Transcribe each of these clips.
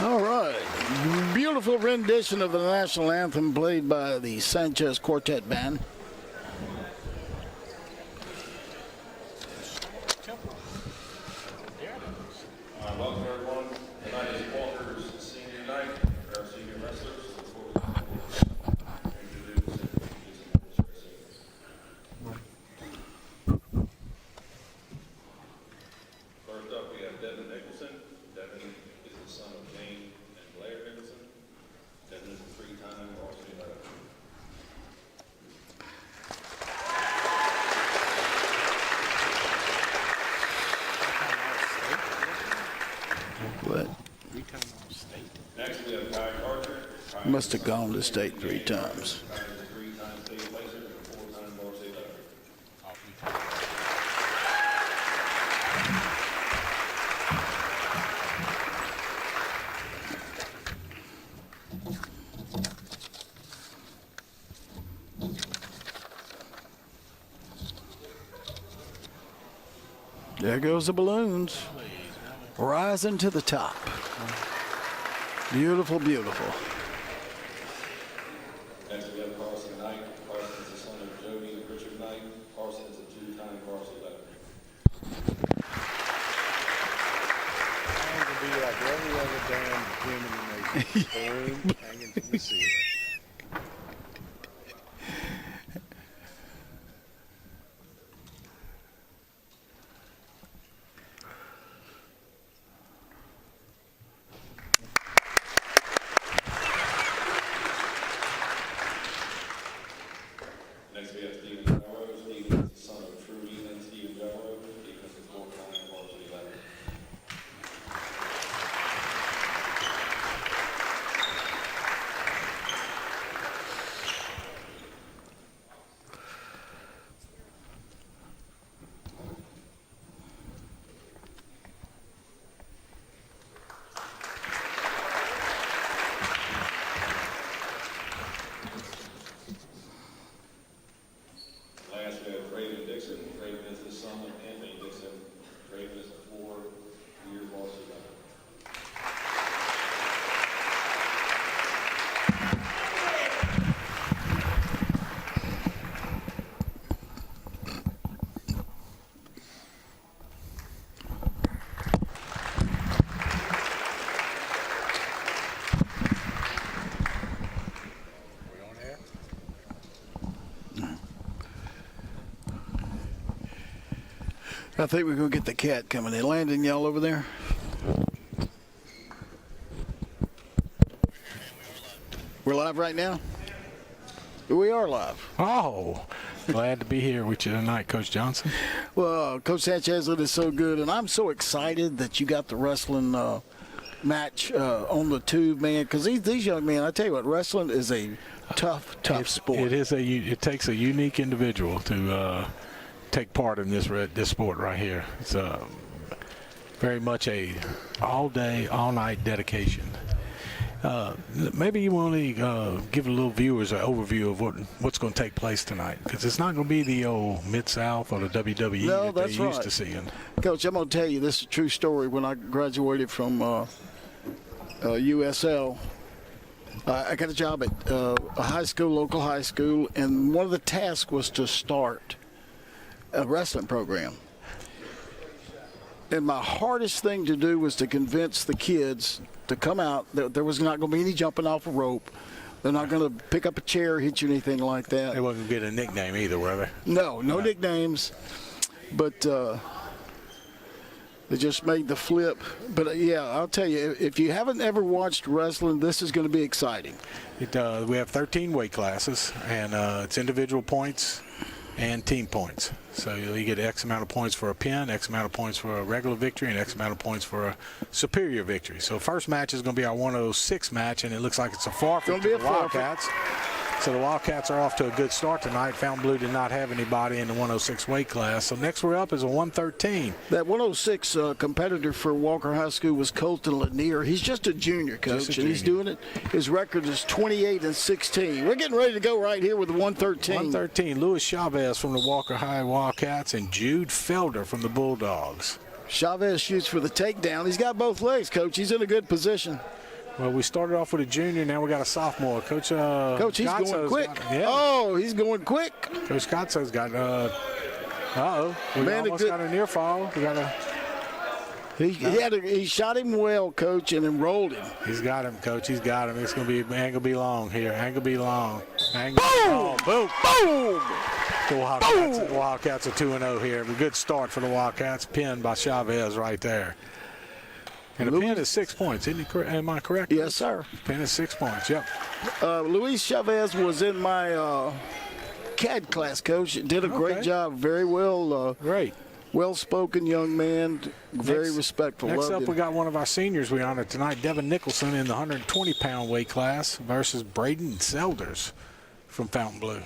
All right. Beautiful rendition of the national anthem played by the Sanchez Quartet Band. Welcome everyone. Tonight is Walker's senior night for our senior wrestlers. First up, we have Devin Nicholson. Devin is the son of Jane and Blair Nicholson. Devin is a three-time varsity veteran. What? Next, we have Kai Carter. Kai Must have gone to state 3 times. Kai is a three-time state placer and a four-time varsity veteran. There goes the balloons. Rising to the top. Beautiful, beautiful. Next, we have Carson Knight. Carson is the son of Jody and Richard Knight. Carson is a two-time varsity veteran. Trying to be like every other damn gym in the nation. Balloon hanging from the ceiling. Next, we have Stephen Jarrow. Stephen is the son of Trudy and Stephen Jarrow. Stephen is a four-time varsity veteran. Last, we have Draven Dixon. Draven is the son of Anthony Dixon. Draven is a four-year varsity veteran. We on air? I think we're going to get the cat coming in. Landon, y'all over there? We're live right now? We are live. Oh, glad to be here with you tonight, Coach Johnson. Well, Coach Sanchez is so good, and I'm so excited that you got the wrestling match on the tube, man, because these young men, I tell you what, wrestling is a tough sport. It takes a unique individual to take part in this sport right here. It's very much a all-day, all-night dedication. Maybe you want to give a little viewers an overview of what's going to take place tonight, because it's not going to be the old Mid-South or the WWE No, that that's they're used right. to seeing. Coach, I'm going to tell you, this is a true story. When I graduated from USL, I got a job at a high school, local high school, and one of the tasks was to start a wrestling program. And my hardest thing to do was to convince the kids to come out. There was not going to be any jumping off a rope. They're not going to pick up a chair, hit you, anything like that. They wasn't going to get a nickname either, were they? No nicknames. But they just made the flip. But, yeah, I'll tell you, if you haven't ever watched wrestling, this is going to be exciting. We have 13 weight classes, and it's individual points and team points. So you get X amount of points for a pin, X amount of points for a regular victory, and X amount of points for a superior victory. So first match is going to be our 106 match, and it looks like it's a forfeit to the Wildcats. So the Wildcats are off to a good start tonight. Fountain Blue did not have anybody in the 106 weight class. So next we're up is a 113. That 106 competitor for Walker High School was Colton Lanier. He's just a junior, Coach, and he's doing it. His record is 28-16. We're getting ready to go right here with the 113. 113, Luis Chavez from the Walker High Wildcats and Jude Felder from the Bulldogs. Chavez shoots for the takedown. He's got both legs, Coach. He's in a good position. Well, we started off with a junior. Now we got a sophomore. Coach, Coach, he's going Gotzo's quick. yeah. Oh, he's going quick. Coach Gotzo's got. We Man, almost got a near fall. We got a. He shot him well, Coach, and then rolled him. He's got him, Coach. He's got him. It's gonna be long here. Ain't gonna be long. Boom! Boom! Boom! The Wildcats are 2-0 here. A good start for the Wildcats. Pinned by Chavez right there. And the pin is 6 points. Isn't he correct? Am I correct? Yes, sir. Pin is 6 points. Yep. Luis Chavez was in my CAD class, Coach. Did a great job. Very well. Great. Well-spoken young man. Very respectful. Next Loved up, him. we got one of our seniors we honored tonight, Devin Nicholson, in the 120-pound weight class versus Braden Selders from Fontainebleau.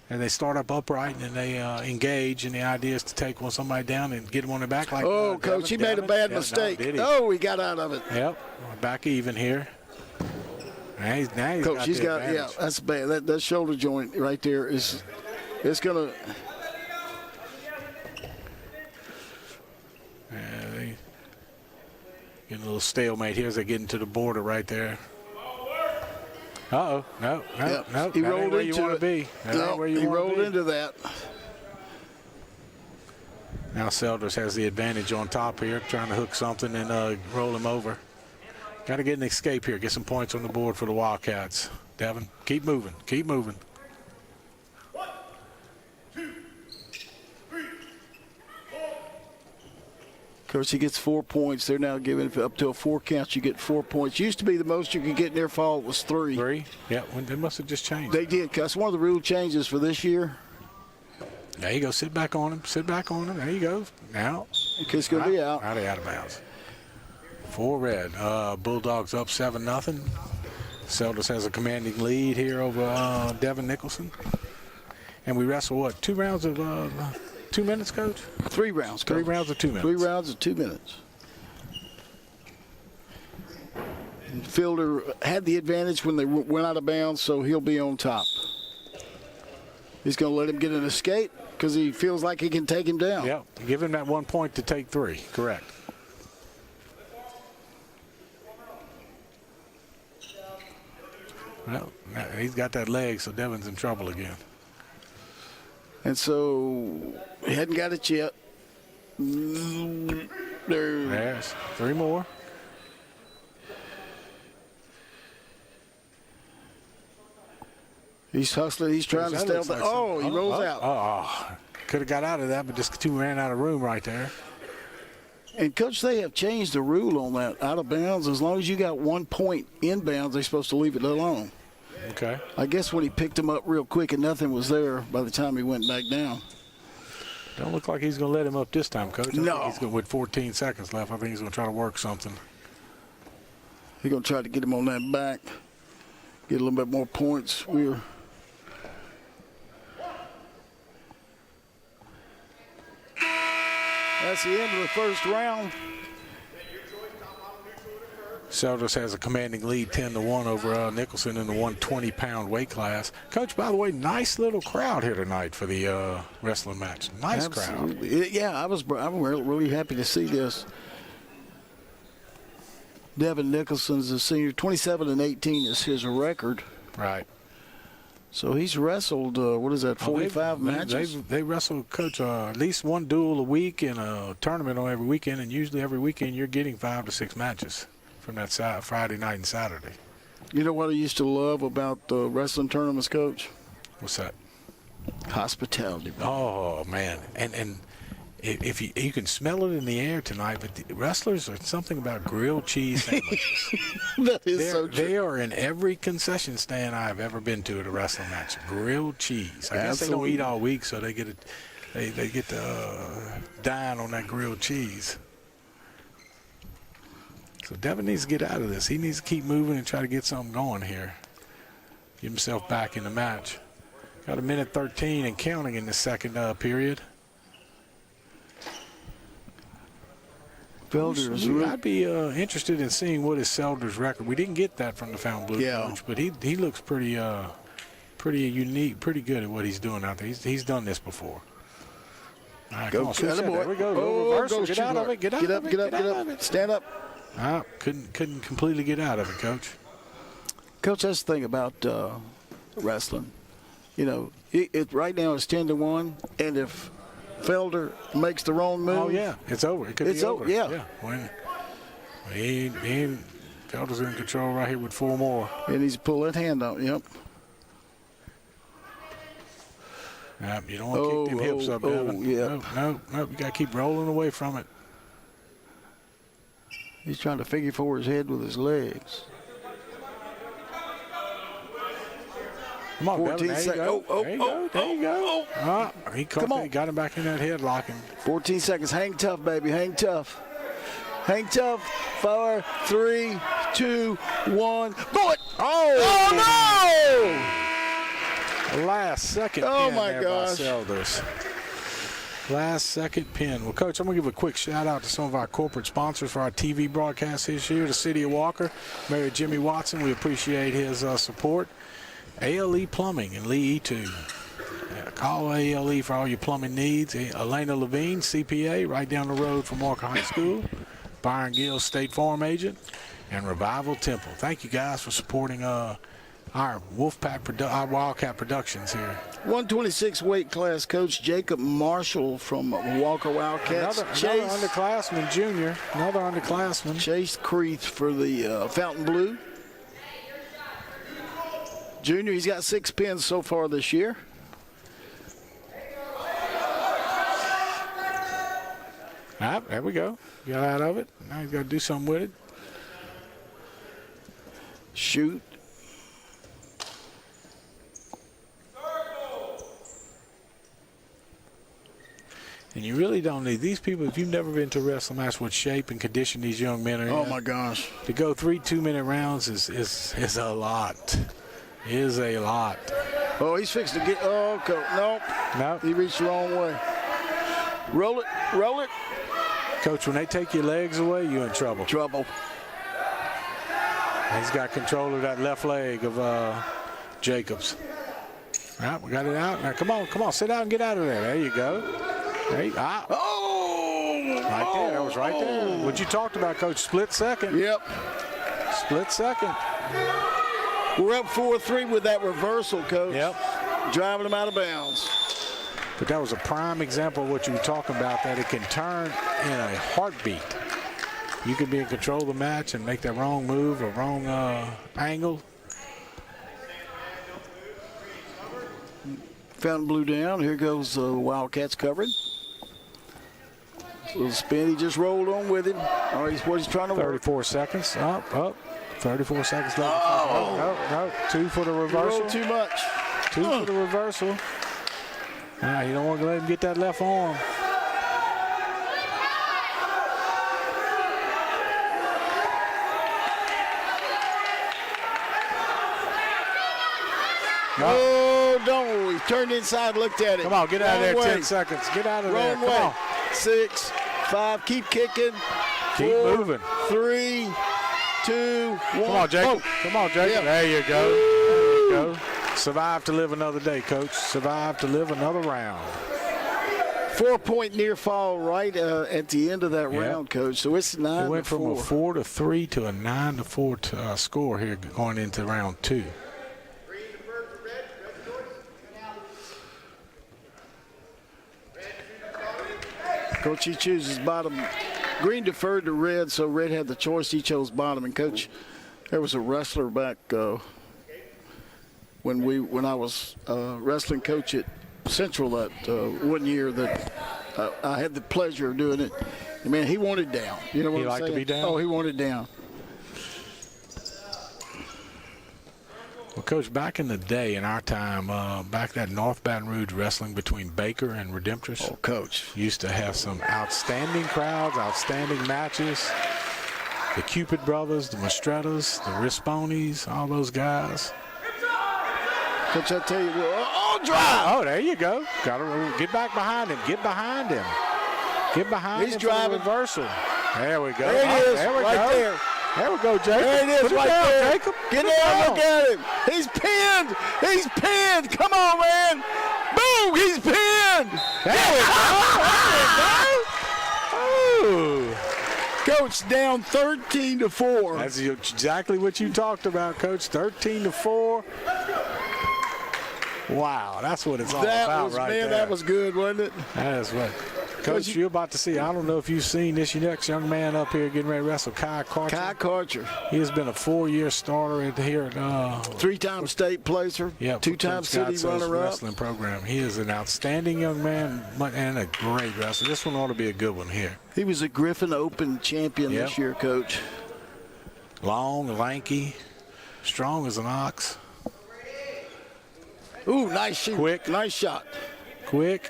And they start up upright and they engage, and the idea is to take somebody down and get him on the back like Coach, he made a bad mistake. No, did he? Oh, he got out of it. Yep, back even here. Now he's Coach, he's got advantage. that's bad. That shoulder joint right there is, it's gonna. They getting a little stalemate here as they get into the border right there. No. He that rolled ain't where you into want it. to be. That ain't where you he wanna rolled be. into that. Now Selders has the advantage on top here, trying to hook something and roll him over. Got to get an escape here, get some points on the board for the Wildcats. Devin, keep moving, keep moving. Coach, he gets 4 points. They're now giving it up to a 4 count. You get 4 points. Used to be the most you could get near fall was 3. 3? Yeah, they must have just changed. They did. That's one of the rule changes for this year. There you go. Sit back on him. Sit back on him. There you go. Now. It's going to be out. Out of bounds. 4 red. Bulldogs up 7-0. Selders has a commanding lead here over Devin Nicholson. And we wrestle, what, 2 rounds of 2 minutes, Coach? 3 rounds, Coach. 3 rounds of 2 minutes. 3 rounds of 2 minutes. Fielder had the advantage when they went out of bounds, so he'll be on top. He's going to let him get an escape because he feels like he can take him down. Yep. Give him that 1 point to take 3. Correct. Well, he's got that leg, so Devin's in trouble again. And so he hadn't got it yet. There's 3 more. He's hustling. He's trying to stay on the. Oh, he rolls out. Could have got out of that, but just 2 ran out of room right there. And, Coach, they have changed the rule on that. Out of bounds, as long as you got 1 point in bounds, they're supposed to leave it alone. Okay. I guess when he picked him up real quick and nothing was there by the time he went back down. Don't look like he's going to let him up this time, Coach. I No. think he's going with 14 seconds left. I think he's going to try to work something. He's going to try to get him on that back, get a little bit more points. That's the end of the first round. Selders has a commanding lead 10-1 over Nicholson in the 120-pound weight class. Coach, by the way, nice little crowd here tonight for the wrestling match. Nice Absolutely. crowd. Yeah, I'm really happy to see this. Devin Nicholson's a senior. 27-18 is his record. Right. So he's wrestled, 45 matches? They wrestle, Coach, at least one duel a week and a tournament on every weekend, and usually every weekend you're getting 5 to 6 matches from that Friday night and Saturday. You know what I used to love about wrestling tournaments, Coach? What's that? Hospitality. Oh, man. And if you can smell it in the air tonight, but the wrestlers are something about grilled cheese sandwiches. That is so true. They are in every concession stand I've ever been to at a wrestling match. Grilled cheese. I guess they don't eat all week, so they get to dine on that grilled cheese. So Devin needs to get out of this. He needs to keep moving and try to get something going here. Get himself back in the match. Got a minute 13 and counting in the second period. I'd be interested in seeing what is Selders' record. We didn't get that from the Fontainebleau coach, but he looks pretty unique, pretty good at what he's doing out there. He's done this before. All right, Go, come on, switch that. There we go. Oh, Reversal. Get out of it. Get out of it. Get up. Stand up. Couldn't completely get out of it, Coach. Coach, that's the thing about wrestling. You know, it right now it's 10-1, and if Felder makes the wrong move, it's over. It could it's be over. Yeah. When Felder's in control right here with 4 more. And he's pull that hand out. Yep. You don't want to kick them hips up, Devin. Yeah. No. You got to keep rolling away from it. He's trying to figure for his head with his legs. Come on, 14 Devin. There you go. There you go. He caught got him back in that headlock. 14 seconds. Hang tough, baby. Hang tough. Hang tough. 4, 3, 2, 1. Bullet! Oh no! Last second pin my there gosh. by Selders. Last second pin. Well, Coach, I'm going to give a quick shout out to some of our corporate sponsors for our TV broadcast this year. The City of Walker, Mayor Jimmy Watson. We appreciate his support. ALE Plumbing and Lee E2. Call ALE for all your plumbing needs. Elena Levine, CPA, right down the road from Walker High School. Byron Gill, State Farm Agent. And Revival Temple. Thank you guys for supporting our our Wildcat Productions here. 126 weight class, Coach Jacob Marshall from Walker Wildcats. Another underclassman, junior. Another underclassman. Chase Creeth for the Fountain Blue. Junior, he's got 6 pins so far this year. There we go. Got out of it. Now he's got to do something with it. Shoot. And you really don't need these people. If you've never been to a wrestling match, what shape and condition these young men are in. Oh my gosh! To go 3 2-minute rounds is a lot. Is a lot. Oh, he's fixing to get. Oh, nope. He reached the wrong way. Roll it. Coach, when they take your legs away, you're in trouble. He's got control of that left leg of Jacobs. All right, we got it out. Now, come on, sit down and get out of there. There you go. Right there. That was right there. What you talked about, Coach. Split second. Yep. Split second. We're up 4-3 with that reversal, Coach. Yep. Driving them out of bounds. But that was a prime example of what you were talking about, that it can turn in a heartbeat. You can be in control of the match and make that wrong move or wrong angle. Fountain Blue down. Here goes Wildcats covering. Little spin. He just rolled on with him. All right, what he's trying to 34 seconds. Up. 34 seconds left. No. 2 for the reversal. Rolled too much. 2 for the reversal. You don't want to let him get that left arm. Oh, don't. He turned inside, looked at it. Come on, get out of there. Wrong way. 10 seconds. Get out of there. Wrong Come way. on. 6, 5. Keep kicking. Keep 4, moving. 3, 2, 1. Come on, Jacob. Come on, Jacob. Yeah. There you go. There you go. Survive to live another day, Coach. Survive to live another round. 4-point near fall right at the end of that round, Coach. So it's 9-4. It went from a 4-3 to a 9-4 score here going into round 2. Coach, he chooses bottom. Green deferred to red, so red had the choice. He chose bottom. And, Coach, there was a wrestler back when I was wrestling coach at Central that one year that I had the pleasure of doing it. And, man, he wanted down. You know what He I'm liked saying? to be down? Oh, he wanted down. Well, Coach, back in the day, in our time, back that North Baton Rouge wrestling between Baker and Redemptress. Oh, Coach. Used to have some outstanding crowds, outstanding matches. The Cupid brothers, the Mastrettas, the Risponis, all those guys. Coach, I tell you what. Drive! Oh, there you go. Got to get back behind him. Get behind him. Get behind He's him driving. For the reversal. There we go. There it is, there we right go. there. There we go, Jacob. There it is, Put right down, there. Jacob. Get Put it down, down. look at him. He's pinned. He's pinned. Come on, man. Boom, he's pinned. There we go. There we go. Oh. Coach, down 13-4. That's exactly what you talked about, Coach. 13-4. Wow, that's what it's all about right there. That was good, wasn't it? That is what. Coach, you're about to see. I don't know if you've seen this next young man up here getting ready to wrestle, Kai Karcher. Kai Karcher. He has been a 4-year starter here at 3-time state placer, 2-time city runner-up. Wrestling program. He is an outstanding young man and a great wrestler. This one ought to be a good one here. He was a Griffin Open champion this year, Coach. Long, lanky, strong as an ox. Ooh, nice shoot. Quick. Nice shot. Quick.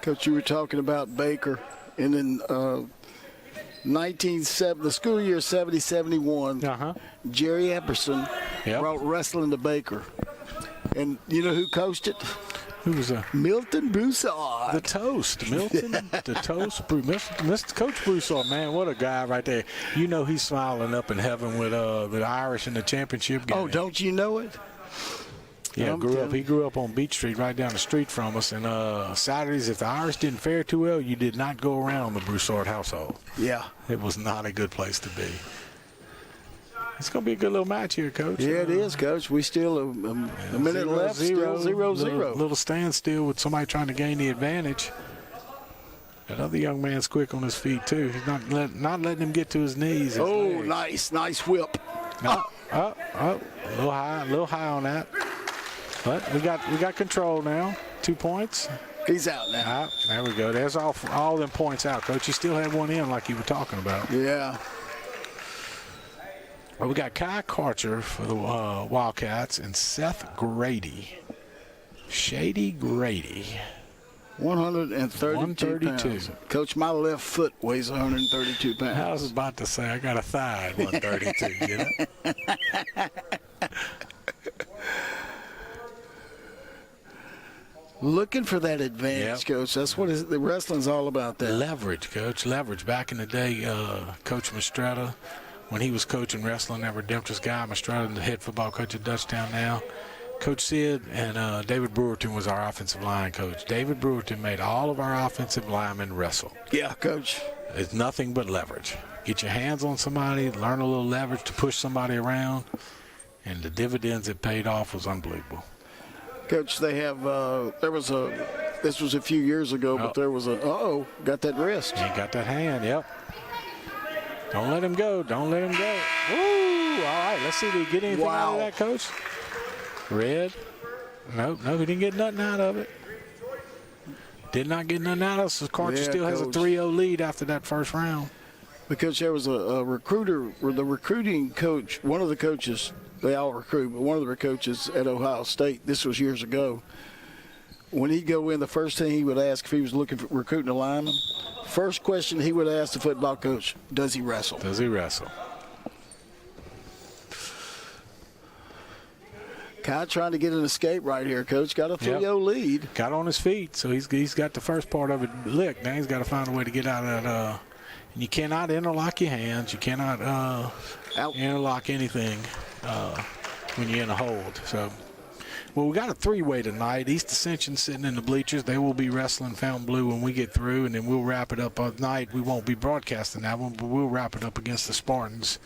Coach, you were talking about Baker, and in the school year 70-71, Jerry Epperson brought wrestling to Baker. And you know who coached it? Who was that? Milton Broussard. The Toast. Milton, the Toast. Mr. Coach Broussard, man, what a guy right there. You know he's smiling up in heaven with the Irish in the championship game. Oh, don't you know it? Yeah, he grew up on Beach Street, right down the street from us. And Saturdays, if the Irish didn't fare too well, you did not go around the Broussard household. Yeah. It was not a good place to be. It's going to be a good little match here, Coach. Yeah, it is, Coach. We still a minute left, still 0-0. Little standstill with somebody trying to gain the advantage. That other young man's quick on his feet, too. He's not letting him get to his knees. Nice whip. No, a little high on that. But we got control now. 2 points. He's out now. There we go. There's all them points out, Coach. You still had one in like you were talking about. Yeah. Well, we got Kai Karcher for the Wildcats and Seth Grady. Shady Grady. 132 pounds. Coach, my left foot weighs 132 pounds. I was about to say, I got a thigh at 132, you know? Looking for that advantage, Coach. That's what the wrestling's all about. That leverage, Coach. Leverage. Back in the day, Coach Mastretta, when he was coaching wrestling, that Redemptor's guy, Mastretta, the head football coach at Dutchtown now. Coach Sid and David Brewerton was our offensive line coach. David Brewerton made all of our offensive linemen wrestle. Yeah, Coach. It's nothing but leverage. Get your hands on somebody, learn a little leverage to push somebody around, and the dividends it paid off was unbelievable. Coach, they have, this was a few years ago, but there was got that wrist. He got that hand, yep. Don't let him go. Don't let him go. Ooh, all right. Let's see. Did he get anything out of that, Coach? Red. Nope, he didn't get nothing out of it. Did not get nothing out of it. So Karcher still has a 3-0 lead after that first round. Because there was a recruiter, or the recruiting coach, one of the coaches, they all recruit, but one of the coaches at Ohio State, this was years ago, when he'd go in, the first thing he would ask if he was looking for recruiting a lineman, first question he would ask the football coach, does he wrestle? Does he wrestle? Kai trying to get an escape right here, Coach. Got a 3-0 lead. Got on his feet, so he's got the first part of it licked. Now he's got to find a way to get out of that. And you cannot interlock your hands. You cannot interlock anything when you're in a hold. So, well, we got a three-way tonight. East Ascension sitting in the bleachers. They will be wrestling Fountain Blue when we get through, and then we'll wrap it up at night. We won't be broadcasting that one, but we'll wrap it up against the Spartans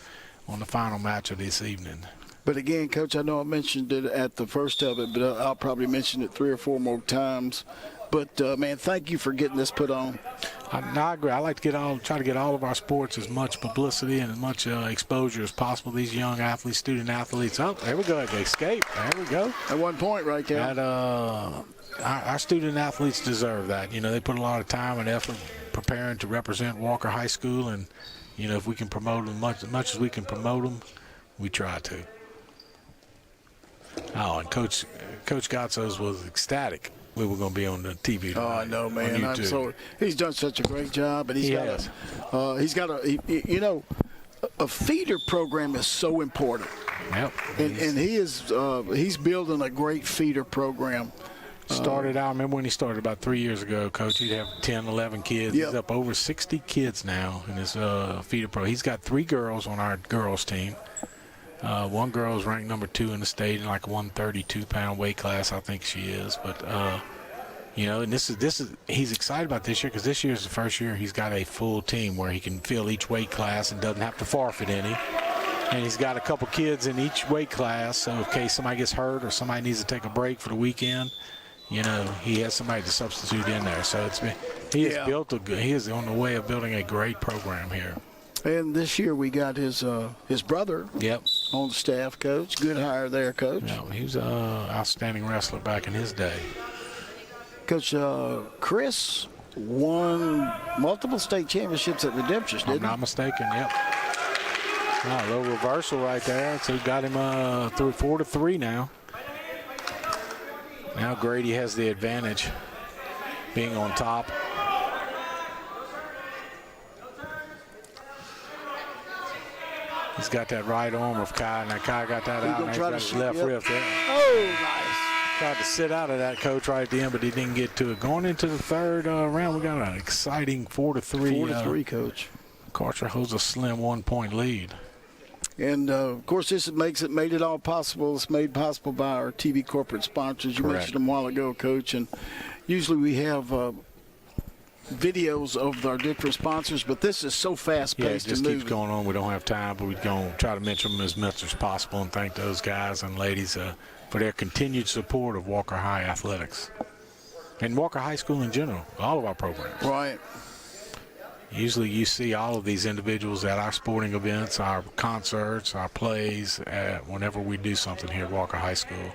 on the final match of this evening. But again, Coach, I know I mentioned it at the first of it, but I'll probably mention it 3 or 4 more times. But, man, thank you for getting this put on. I agree. I like to try to get all of our sports as much publicity and as much exposure as possible. These young athletes, student athletes. Oh, there we go. They escape. There we go. At 1 point right there. Our student athletes deserve that. You know, they put a lot of time and effort preparing to represent Walker High School. And, you know, if we can promote them as much as we can promote them, we try to. Oh, and Coach Gatzos was ecstatic we were going to be on the TV tonight. Oh, I know, man. He's done such a great job, and he's got a feeder program is so important. Yep. And he's building a great feeder program. Started out, I remember when he started about 3 years ago, Coach, he'd have 10, 11 kids. Yep. He's up over 60 kids now in his feeder program. He's got 3 girls on our girls team. One girl is ranked number 2 in the state in like a 132-pound weight class, I think she is. But You know, and this is he's excited about this year because this year is the first year he's got a full team where he can fill each weight class and doesn't have to forfeit any. And he's got a couple kids in each weight class, so in case somebody gets hurt or somebody needs to take a break for the weekend, you know, he has somebody to substitute in there. So he is on the way of building a great program here. And this year we got his brother Yep. on the staff, Coach. Good hire there, Coach. No, he was an outstanding wrestler back in his day. Coach, Chris won multiple state championships at Redemption, If didn't I'm he? not mistaken, yep. A little reversal right there. So he got him through 4-3 now. Now Grady has the advantage, being on top. He's got that right arm of Kai. Now Kai got that out. Now he's got his left wrist there. Oh, nice. Tried to sit out of that, Coach, right at the end, but he didn't get to it. Going into the third round, we got an exciting 4-3. 4-3, Coach. Karcher holds a slim 1-point lead. And, of course, this made it all possible. It's made possible by our TV corporate sponsors. You Correct. mentioned them a while ago, Coach. And usually we have videos of our different sponsors, but this is so Yeah, it fast-paced just and keeps moving. going on. We don't have time, but we're going to try to mention them as much as possible and thank those guys and ladies for their continued support of Walker High Athletics and Walker High School in general, all of our programs. Right. Usually you see all of these individuals at our sporting events, our concerts, our plays, whenever we do something here at Walker High School.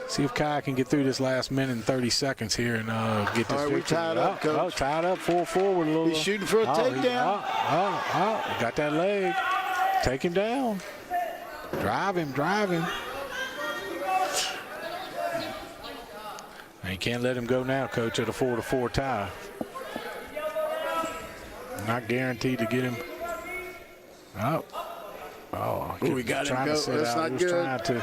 See if Kai can get through this last minute and 30 seconds here and get this All right, we victory. tied up, Coach. Oh, tied up 4-4 with a little. He's shooting for a takedown. He got that leg. Take him down. Drive him. And you can't let him go now, Coach, at a 4-4 tie. Not guaranteed to get him. We got him trying go. to sit That's out. not He was good. trying to.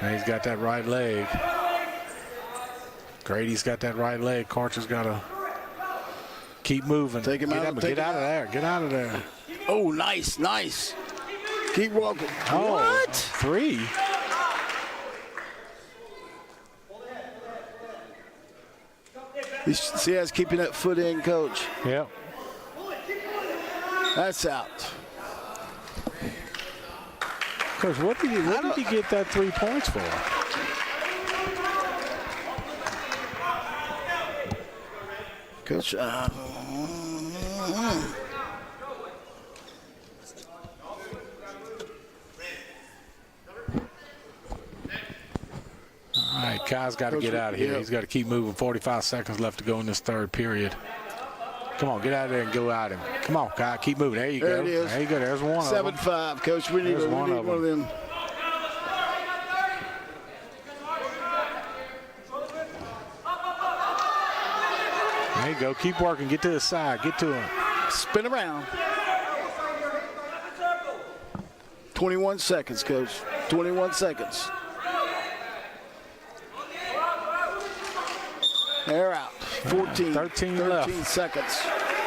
Now he's got that right leg. Grady's got that right leg. Karcher's got to keep moving. Take him out. Get out of there. Get out of there. Oh, nice. Keep walking. Oh, What? 3. See how he's keeping that foot in, Coach? Yep. That's out. Coach, what did he get that 3 points for? Coach, All right, Kai's got to get out of here. Yep. He's got to keep moving. 45 seconds left to go in this third period. Come on, get out of there and go at him. Come on, Kai, keep moving. There you There go. it is. There you go. There's one of them. 7-5, Coach. We need There's one one of of them. There you go. Keep working. Get to the side. Get to him. Spin around. 21 seconds, Coach. 21 seconds. They're out. 13 left. seconds.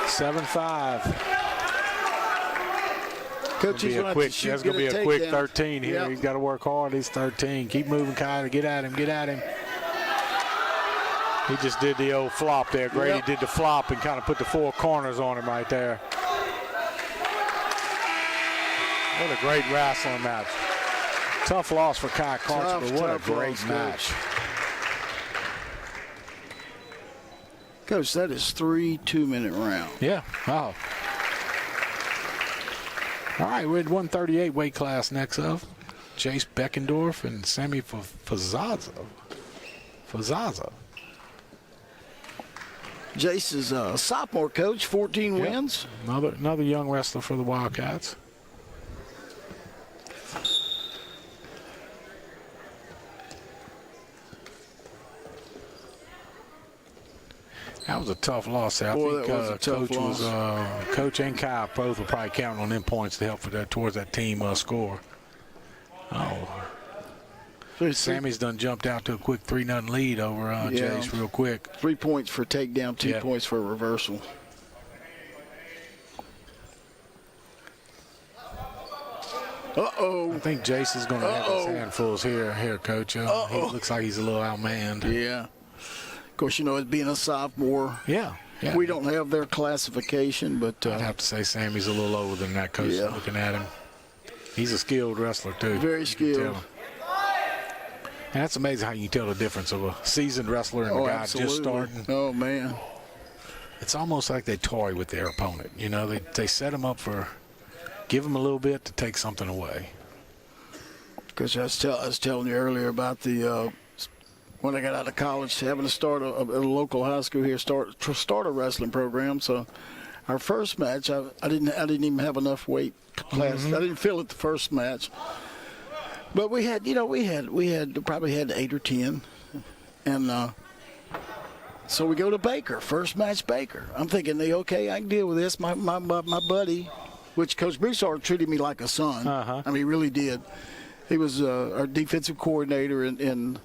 7-5. Coach, he's going to have to shoot. That's going to be a quick takedown. 13 here. Yep. He's got to work hard. He's 13. Keep moving, Kai. Get at him. Get at him. He just did the old flop there. Grady Yep. did the flop and kind of put the 4 corners on him right there. What a great wrestling match. Tough loss for Kai Karcher, but what a great loss, match. Coach. Coach, that is 3 2-minute rounds. Yeah. Wow. All right, we're at 138 weight class next up. Chase Beckendorf and Sammy Fazaza. Jace is a sophomore, Coach. 14 wins. Another young wrestler for the Wildcats. That was a tough loss there. I Boy, think that was a tough loss. Coach and Kai both will probably count on them points to help towards that team score. Sammy's done jumped out to a quick 3-0 lead over Jace real quick. 3 points for takedown, 2 Yeah. points for reversal. Uh-oh. I think Jace is going to have his handfuls here, Coach. He looks like he's a little outmanned. Yeah. Of course, you know, it being a sophomore. Yeah. We don't have their classification, but I'd have to say Sammy's a little over than that, Coach, Yeah. looking at him. He's a skilled wrestler, too. very You can skilled. tell. And that's amazing how you can tell the difference of a seasoned wrestler and a guy just starting. Oh, man. It's almost like they toy with their opponent. You know, they set them up for, give them a little bit to take something away. Because I was telling you earlier about the when I got out of college, having to start a local high school here, start a wrestling program. So our first match, I didn't even have enough weight class. I didn't feel it the first match. But we had probably had 8 or 10, and so we go to Baker, first match Baker. I'm thinking, okay, I can deal with this. My buddy, which Coach Broussard treated me like a son. I mean, he really did. He was our defensive coordinator, and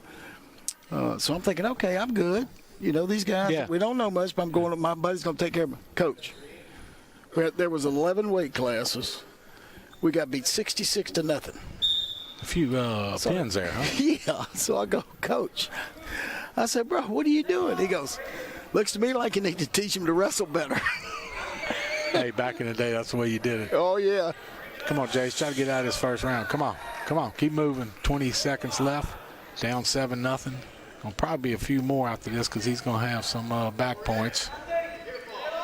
so I'm thinking, okay, I'm good. You know, these guys, we don't know much, but I'm going. My buddy's going to take care of me. Coach, there was 11 weight classes. We got beat 66-0. A few pins there, huh? Yeah. So I go, Coach. I said, bro, what are you doing? He goes, looks to me like you need to teach him to wrestle better. Hey, back in the day, that's the way you did it. Oh, yeah. Come on, Jace, try to get out of this first round. Come on, keep moving. 20 seconds left, down 7-0. Gonna probably be a few more after this because he's gonna have some back points.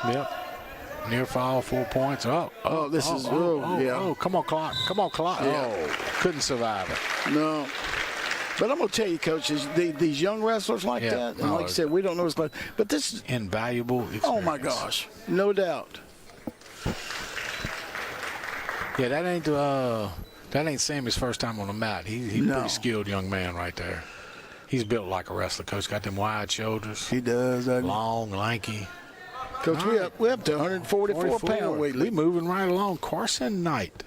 Yep. Near fall, 4 points. Yeah. Come on, clock. Yeah. Oh, couldn't survive it. No. But I'm going to tell you, Coach, these young wrestlers like that, and like I said, we don't know what's going on. But this is invaluable experience. Oh, my gosh. No doubt. Yeah, that ain't Sammy's first time on the mat. He's a pretty skilled young man right there. He's built like a wrestler, Coach. Got them wide shoulders. He does. Long, lanky. Coach, we up to 144-pound weight. We moving right along. Carson Knight,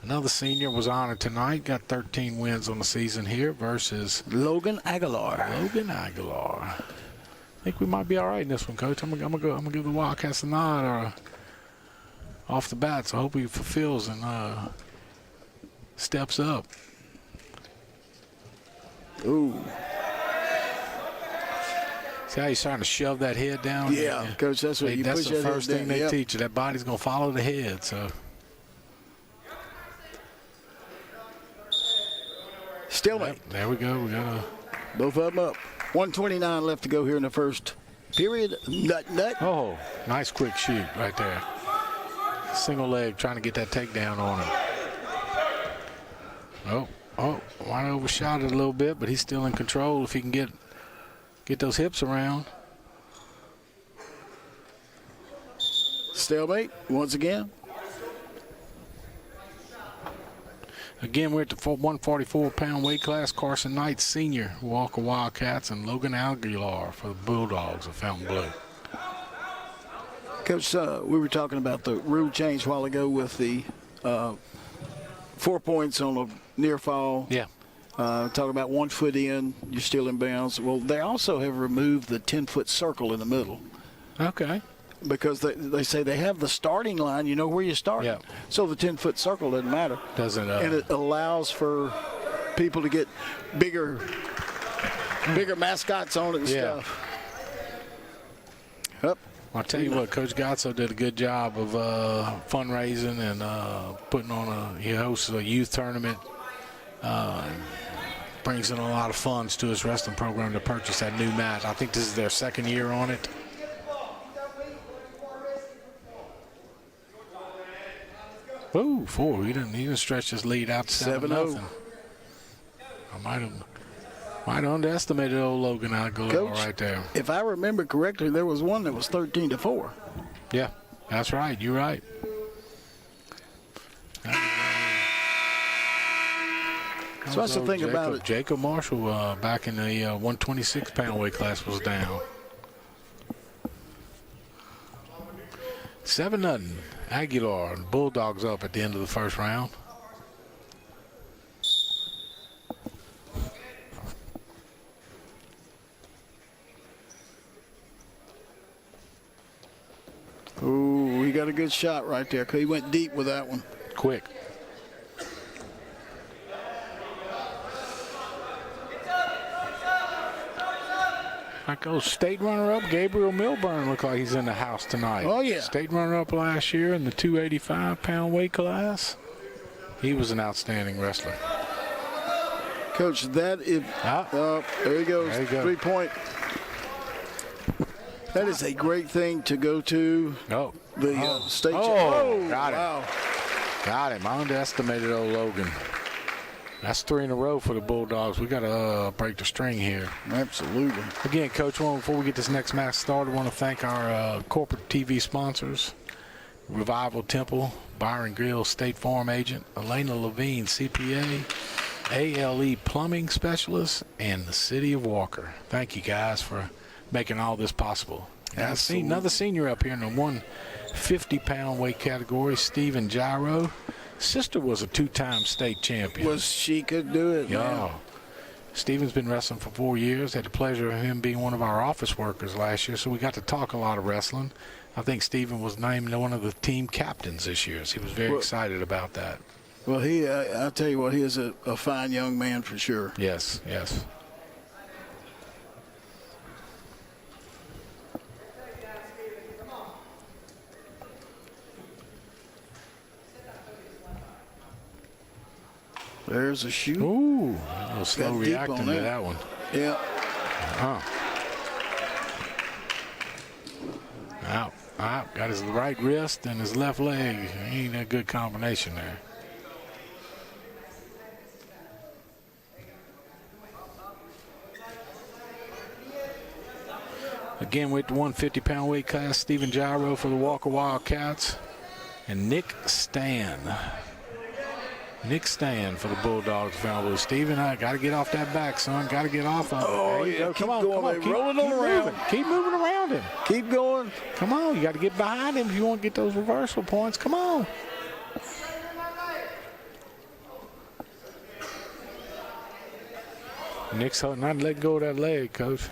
another senior, was honored tonight. Got 13 wins on the season here versus Logan Aguilar. I think we might be all right in this one, Coach. I'm gonna give the Wildcats a nod off the bat. So I hope he fulfills and steps up. Ooh. See how he's trying to shove that head down? Yeah, Coach, that's what you push that head down. That's the first thing they teach you. That body's going to follow the head. So Stalemate. Yep, there we go. We got both of them up. 1:29 left to go here in the first period. Nut. Oh, nice quick shoot right there. Single leg trying to get that takedown on him. Oh, might have overshot it a little bit, but he's still in control if he can get those hips around. Stalemate once again. Again, we're at the 144-pound weight class. Carson Knight, senior, Walker Wildcats, and Logan Aguilar for the Bulldogs of Fountain Blue. Coach, we were talking about the rule change a while ago with the 4 points on a near fall. Yeah. Talking about 1 foot in, you're still in bounds. Well, they also have removed the 10-foot circle in the middle. Okay. Because they say they have the starting line, you know where you start. Yeah. So the 10-foot circle doesn't matter. Doesn't. And it allows for people to get bigger mascots on it and stuff. Yep. I'll tell you what, Coach Gotso did a good job of fundraising and putting on he hosts a youth tournament. Brings in a lot of funds to his wrestling program to purchase that new mat. I think this is their second year on it. Ooh, 4. He didn't stretch his lead out to 7-0. I might have underestimated old Logan Aguilar right there. If I remember correctly, there was one that was 13-4. Yeah, that's right. You're right. So that's the thing about it. Jacob Marshall back in the 126-pound weight class was down. 7-0. Aguilar and Bulldogs up at the end of the first round. Ooh, he got a good shot right there. He went deep with that one. Quick. Like, state runner-up Gabriel Milburn looked like he's in the house tonight. Oh, yeah. State runner-up last year in the 285-pound weight class. He was an outstanding wrestler. Coach, that is there he goes. There you go. 3-point. That is a great thing to go to the state. Got it. Wow. Got him. I underestimated old Logan. That's 3 in a row for the Bulldogs. We got to break the string here. Absolutely. Again, Coach, before we get this next match started, I want to thank our corporate TV sponsors, Revival Temple, Byron Grill, State Farm Agent, Elena Levine, CPA, ALE Plumbing Specialist, and the City of Walker. Thank you, guys, for making all this possible. Absolutely. Another senior up here in the 150-pound weight category, Stephen Gyro. Sister was a 2-time state champion. She could do it. Yeah. Stephen's been wrestling for 4 years. Had the pleasure of him being one of our office workers last year, so we got to talk a lot of wrestling. I think Stephen was named one of the team captains this year, so he was very excited about that. Well, I'll tell you what, he is a fine young man for sure. Yes, yes. There's a shoot. Ooh, a little slow Got deep reacting on to that. that one. Yeah. Out. Got his right wrist and his left leg. Ain't a good combination there. Again, with the 150-pound weight class, Stephen Gyro for the Walker Wildcats, and Nick Stan. Nick Stan for the Bulldogs. Stephen, I got to get off that back, son. Got to get off of it. Oh, There you yeah. go. Keep Come on, going, come on. baby. Keep, Rolling keep on around. moving. Keep moving around him. Keep going. Come on, you got to get behind him if you want to get those reversal points. Come on. Nick's not letting go of that leg, Coach.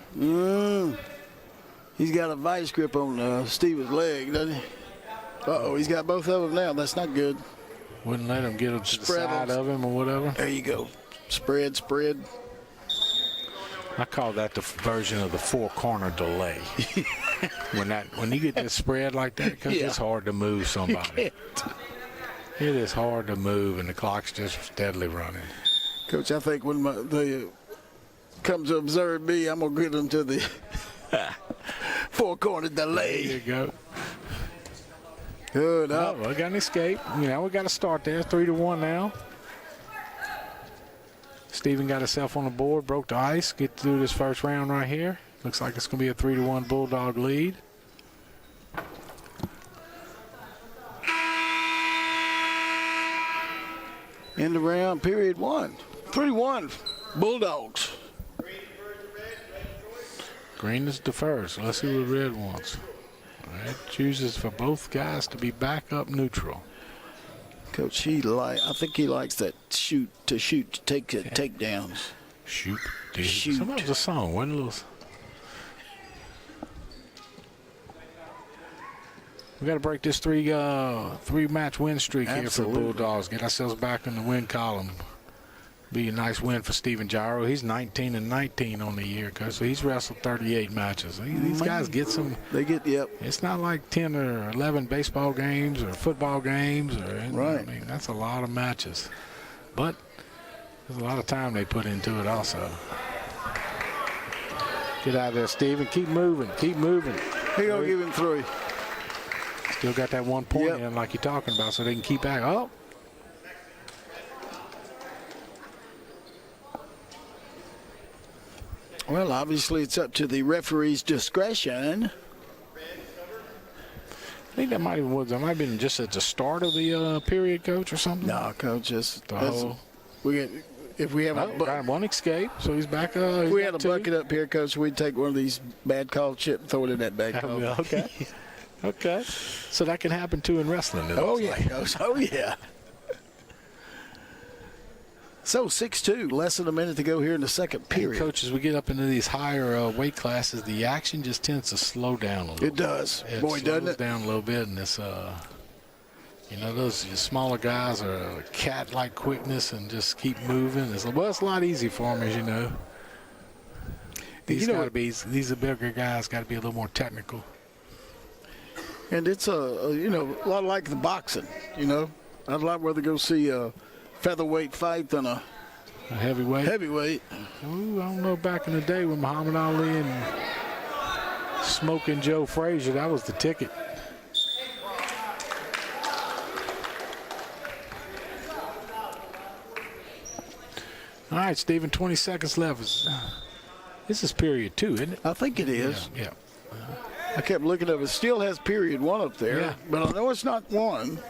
He's got a vice grip on Steven's leg, doesn't he? Uh-oh, he's got both of them now. That's not good. Wouldn't let him get him to the Spread side them. of him or whatever. There you go. Spread. I call that the version of the four-corner delay. when you get that spread like that, Coach, it's hard to move somebody. It is hard to move, and the clock's just steadily running. Coach, I think when they comes to observe me, I'm going to get them to the four-corner delay. There you go. Good Oh, up. we got an escape. We got to start there. 3-1 now. Stephen got himself on the board, broke the ice, get through this first round right here. Looks like it's going to be a 3-1 Bulldog lead. End of round, period 1. 3-1, Bulldogs. Green is the first. Let's see what red wants. Red chooses for both guys to be back up neutral. Coach, I think he likes that shoot, to take takedowns. Shoot. Shoot. Somebody was a song, wasn't it? We got to break this three-match win streak here for the Absolutely. Bulldogs. Get ourselves back in the win column. Be a nice win for Stephen Gyro. He's 19-19 on the year, Coach. So he's wrestled 38 matches. These guys get some. They get, It's not like 10 or 11 baseball games or football games. Right. I mean, that's a lot of matches. But there's a lot of time they put into it also. Get out of there, Stephen. Keep moving. Keep moving. He going to give him 3. Still got that 1 point Yep. in like you're talking about so they can keep back. Oh. Well, obviously it's up to the referee's discretion. I think that might have been just at the start of the period, Coach, or something. No, Coach, just The whole. if we have Got one escape, so he's back. if we had a bucket up here, Coach, we'd take one of these bad call chip and throw it in that bag. Okay. Okay. So that can happen too in wrestling. It Oh looks yeah, like. Coach. Oh yeah. So 6-2, less than a minute to go here in the second period. Coach, as we get up into these higher weight classes, the action just tends to slow down a little. It does. It Boy, doesn't slows it? down a little bit, and it's those smaller guys are cat-like quickness and just keep moving. It's a lot easy for them, as you know. These know got to what? be, these are bigger guys, got to be a little more technical. And it's a lot like the boxing. I'd like rather go see a featherweight fight than a A heavyweight. heavyweight. Ooh, I don't know, back in the day with Muhammad Ali and Smoking Joe Frazier, that was the ticket. All right, Stephen, 20 seconds left. This is period 2, isn't it? I think it is. Yeah. I kept looking up. It still has period 1 up there, Yeah. but I know it's not 1.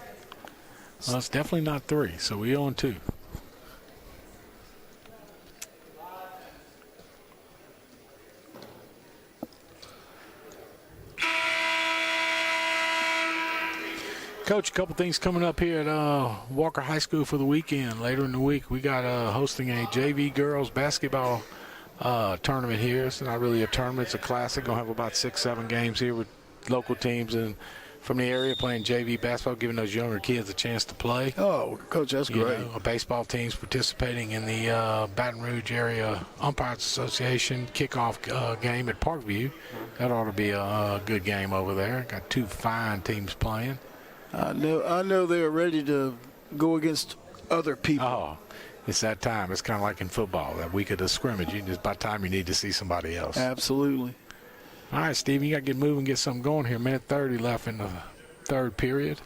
Well, it's definitely not 3, so we on 2. Coach, a couple things coming up here at Walker High School for the weekend. Later in the week, we got hosting a JV girls basketball tournament here. It's not really a tournament, it's a classic. Gonna have about 6-7 games here with local teams and from the area playing JV basketball, giving those younger kids a chance to play. Oh, Coach, that's great. A baseball team's participating in the Baton Rouge Area Umpires Association kickoff game at Parkview. That ought to be a good game over there. Got 2 fine teams playing. I know they're ready to go against other people. Oh, it's that time. It's kind of like in football, that week of the scrimmage. It's about time you need to see somebody else. Absolutely. All right, Steven, you got to get moving, get something going here. 1:30 left in the 3rd period.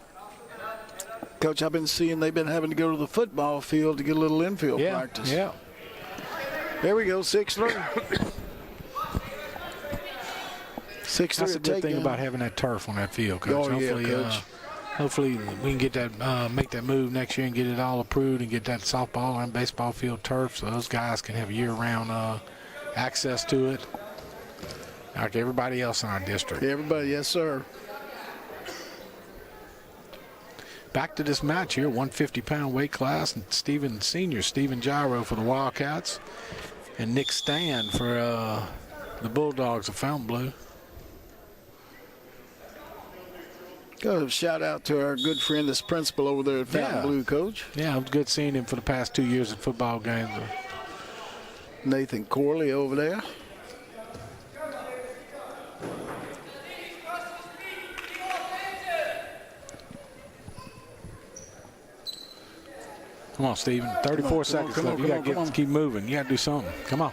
Coach, I've been seeing they've been having to go to the football field to get a little infield practice. Yeah. There we go, 6-3. 6-3. That's a good thing about having that turf on that field, Coach. Oh, yeah, Coach. Hopefully we can get that, make that move next year and get it all approved and get that softball and baseball field turf so those guys can have year-round access to it. Like everybody else in our district. Everybody, yes, sir. Back to this match here, 150-pound weight class. And Senior Stephen Gyro for the Wildcats and Nick Stan for the Bulldogs of Fontainebleau. Go shout out to our good friend, this principal over there at Fontainebleau, Coach. Yeah, it was good seeing him for the past 2 years at football games. Nathan Corley over there. Come on, Steven. 34 seconds left. You got to keep moving. You got to do something. Come on.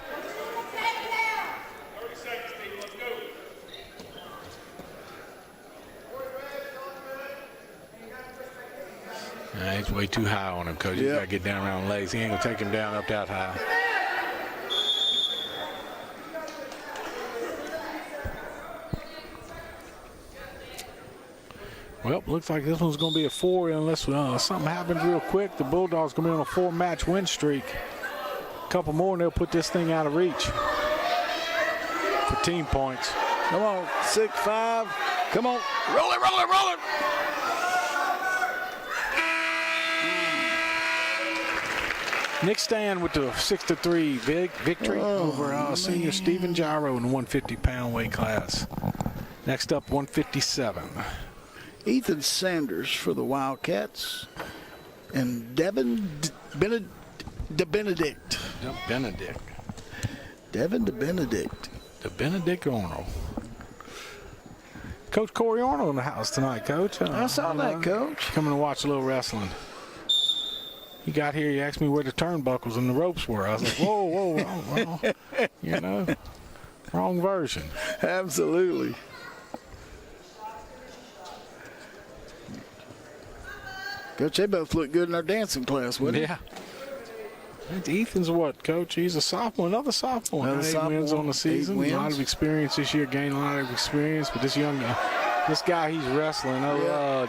He's way too high on him, Coach. You got to get down around the legs. He ain't going to take him down up that high. Well, looks like this one's going to be a 4 unless something happens real quick. The Bulldogs going to be on a 4-match win streak. A couple more and they'll put this thing out of reach for team points. Come on, 6-5. Come on, roll it, roll it, roll it. Nick Stan with the 6-3 victory over senior Stephen Gyro in the 150-pound weight class. Next up, 157. Ethan Sanders for the Wildcats and Devin DeBenedict. Devin DeBenedict. DeBenedict Arnold. Coach Corey Arnold in the house tonight, Coach. I saw that, Coach. Coming to watch a little wrestling. He got here, he asked me where the turnbuckles and the ropes were. I was like, whoa, wrong version. Absolutely. Coach, they both look good in our dancing class, wouldn't Yeah. Ethan's what, Coach? He's a sophomore, another sophomore. Another 8 wins sophomore, on the season. 8 A lot wins. of experience this year, gained a lot of experience. But this guy, he's wrestling.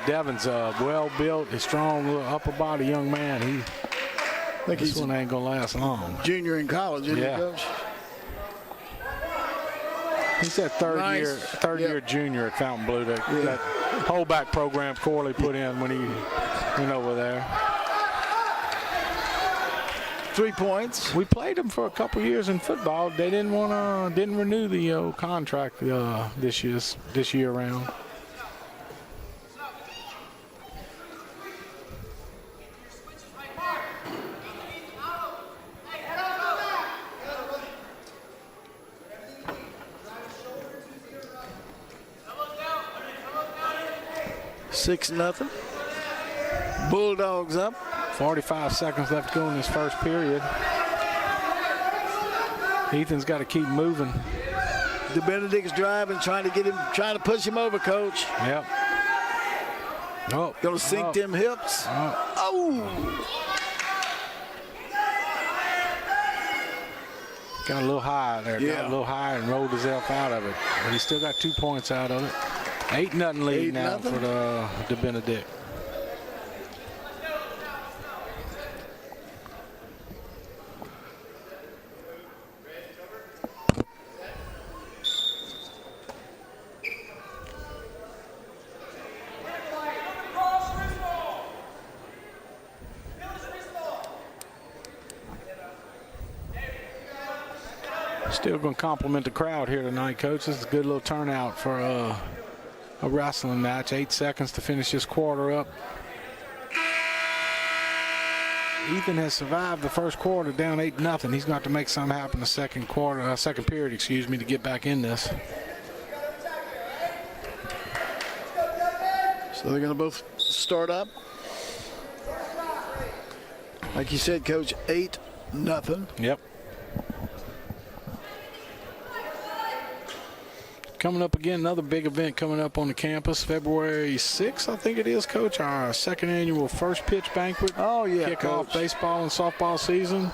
Devin's well-built, a strong little upper body young man. I think This he's one ain't going to last long. junior in college, isn't Yeah. he, Coach? He's that third year junior at Fontainebleau. That holdback program Corley put in when he went over there. 3 points. We played him for a couple years in football. They didn't renew the contract this year around. 6-0. Bulldogs up. 45 seconds left to go in this first period. Ethan's got to keep moving. The Benedict's driving, trying to push him over, Coach. Yep. Oh, Gonna sink them hips. Oh! Got a little high there. Yeah. Got a little high and rolled himself out of it. But he still got 2 points out of it. 8-0 lead now 8-0. for the Benedict. Still going to compliment the crowd here tonight, Coach. This is a good little turnout for a wrestling match. 8 seconds to finish this quarter up. Ethan has survived the first quarter down 8-0. He's got to make something happen the second period, to get back in this. So they're going to both start up. Like you said, Coach, 8-0. Yep. Coming up again, another big event coming up on the campus, February 6th, I think it is, Coach. Our second annual first pitch banquet. Oh, yeah, Kick off Coach. baseball and softball season.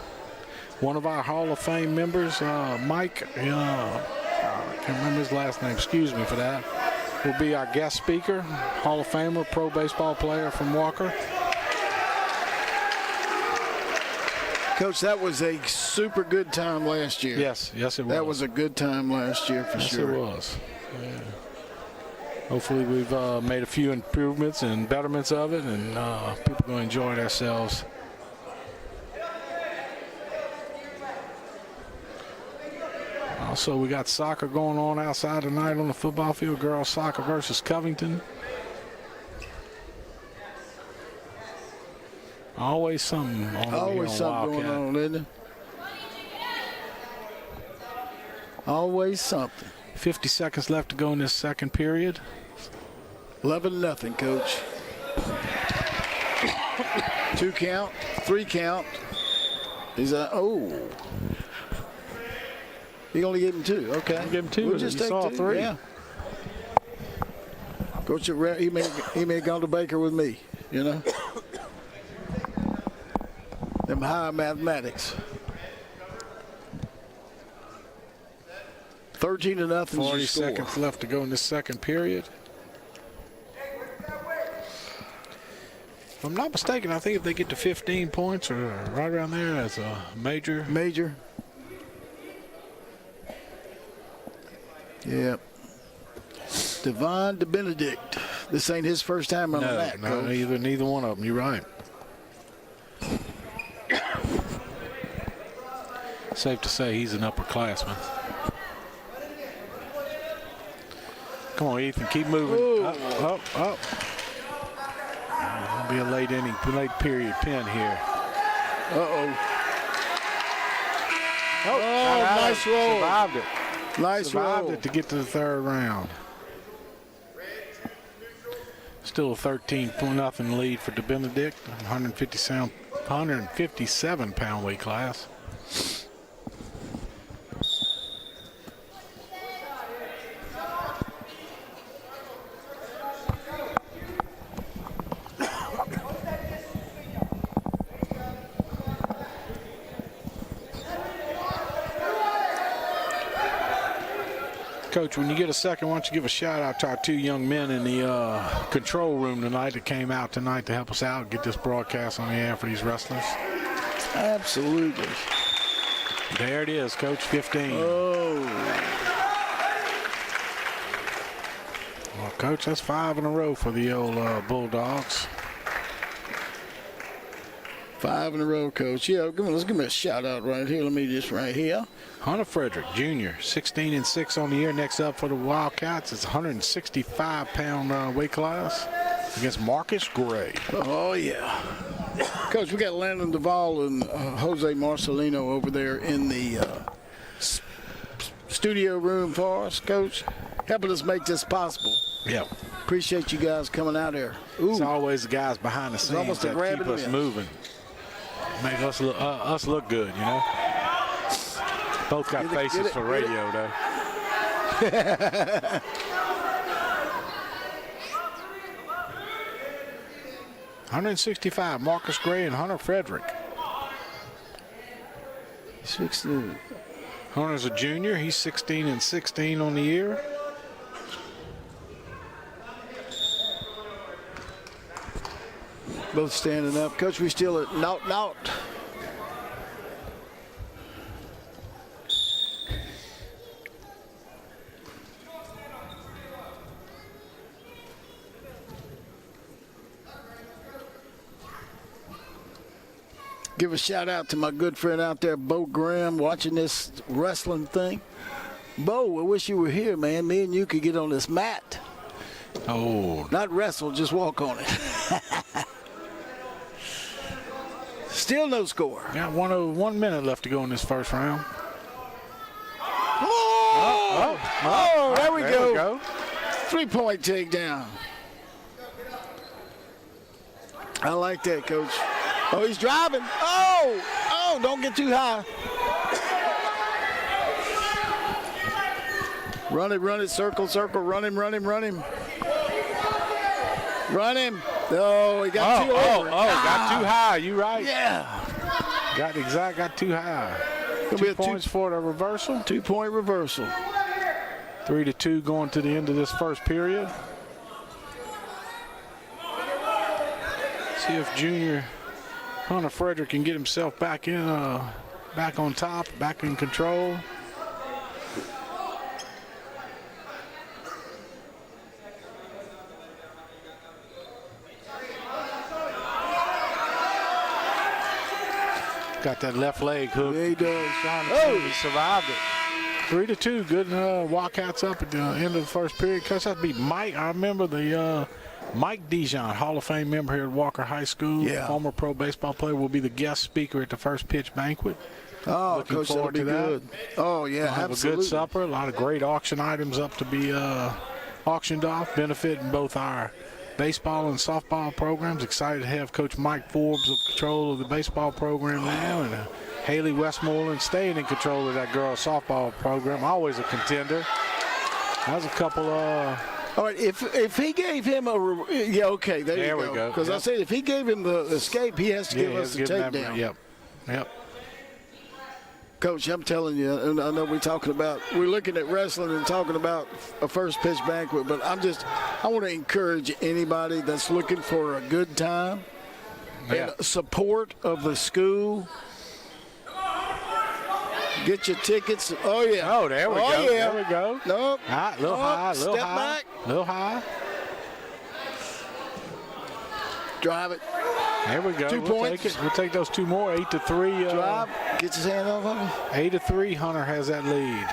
One of our Hall of Fame members, Mike, I can't remember his last name, excuse me for that, will be our guest speaker, Hall of Famer, pro baseball player from Walker. Coach, that was a super good time last year. Yes, it was. That was a good time last year for sure. Yes, it was. Yeah. Hopefully we've made a few improvements and betterments of it, and people are going to enjoy themselves. Also, we got soccer going on outside tonight on the football field. Girls soccer versus Covington. Always something on Always something Wildcat. going on, isn't it? Always something. 50 seconds left to go in this second period. 11-0, Coach. 2 count, 3 count. He's he only gave him 2. Okay, Only gave him 2, We'll but just you take saw 2. 3. Yeah. Coach, he may have gone to Baker with me. You know. Them high mathematics. 13-0. 40 seconds left to go in this second period. If I'm not mistaken, I think if they get to 15 points or right around there, that's a major. Yep. Devon DeBenedict. This ain't his first time on the mat, No, Coach. neither one of them. You're right. Safe to say he's an upperclassman. Come on, Ethan, keep moving. Up. It'll be a late period pin here. Nice roll. Survived it. Nice Survived roll. it to get to the third round. Still a 13-0 lead for DeBenedict, 157-pound weight class. Coach, when you get a second, why don't you give a shout out to our 2 young men in the control room tonight that came out tonight to help us out, get this broadcast on the air for these wrestlers. Absolutely. There it is, Coach, 15. Oh. Well, Coach, that's 5 in a row for the old Bulldogs. 5 in a row, Coach. Yeah, let's give me a shout out right here. Let me just right here. Hunter Frederick, Jr., 16-6 on the year. Next up for the Wildcats, it's 165-pound weight class against Marcus Gray. Oh, yeah. Coach, we got Landon Duvall and Jose Marcelino over there in the studio room for us, Coach, helping us make this possible. Yeah. Appreciate you guys coming out here. It's Ooh, always the guys behind the scenes almost a that grab keep and us miss. moving. Make us look good, you know. Both got faces for radio, though. 165, Marcus Gray and Hunter Frederick. 16. Hunter's a junior. He's 16-16 on the year. Both standing up. Coach, we still at 0-0. Give a shout out to my good friend out there, Bo Graham, watching this wrestling thing. Bo, I wish you were here, man. Me and you could get on this mat. Oh, Not wrestle, just walk on it. Still no score. got 1 minute left to go in this first round. Oh, there we go. 3-point takedown. I like that, Coach. Oh, he's driving. Oh, don't get too high. Run it, circle, run him. Run him. Oh, he got too over. Got too high. You right. Yeah. Got too high. Gonna be 2 a points for the reversal. 2-point reversal. 3-2 going to the end of this first period. See if junior Hunter Frederick can get himself back on top, back in control. Got that left leg hook. Yeah, he does. He survived it. 3-2. Good walkouts up at the end of the first period. Coach, that'd be Mike. I remember the Mike Dijon, Hall of Fame member here at Walker High School. Yeah. Former pro baseball player, will be the guest speaker at the first pitch banquet. Oh, Looking Coach, that'll forward be to that. good. Oh, yeah, We'll have absolutely. a good supper. A lot of great auction items up to be auctioned off, benefiting both our baseball and softball programs. Excited to have Coach Mike Forbes in control of the baseball program now, and Haley Westmoreland staying in control of that girls softball program. Always a contender. That was a couple of. All right, if he gave him okay, there we you go. go. Because I Yep. said if he gave him the escape, he has to give us the takedown. Yep. Coach, I'm telling you, and I know we're looking at wrestling and talking about a first pitch banquet, but I want to encourage anybody that's looking for a good time and support of the school. Get your tickets. Oh, yeah. Oh, there we go. Yeah. There we go. Nope. Ah, little high, little step high. back. Little high. Drive it. There we go. 2 We'll points. take it. We'll take those 2 more. 8-3. Drive. Gets his hand off of him. 8-3. Hunter has that lead.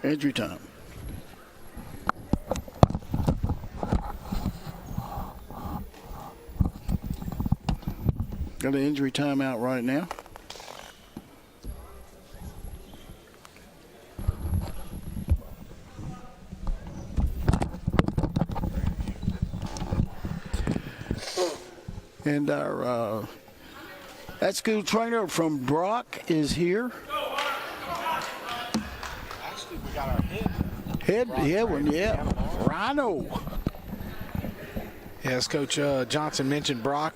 Injury time. Got an injury timeout right now. And our that school trainer from Brock is here. Actually, we got our Head, Rhino. As Coach Johnson mentioned, Brock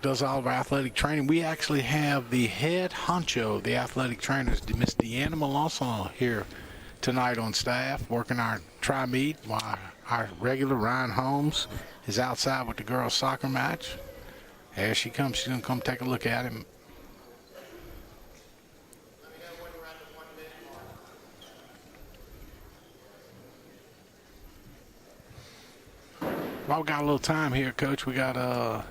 does all of our athletic training. We actually have the head honcho of the athletic trainers, Miss Deanna Malonson, here tonight on staff, working our tri-meet, while our regular Ryan Holmes is outside with the girls' soccer match. There she comes. She's going to come take a look at him. Well, we got a little time here, Coach. We got, our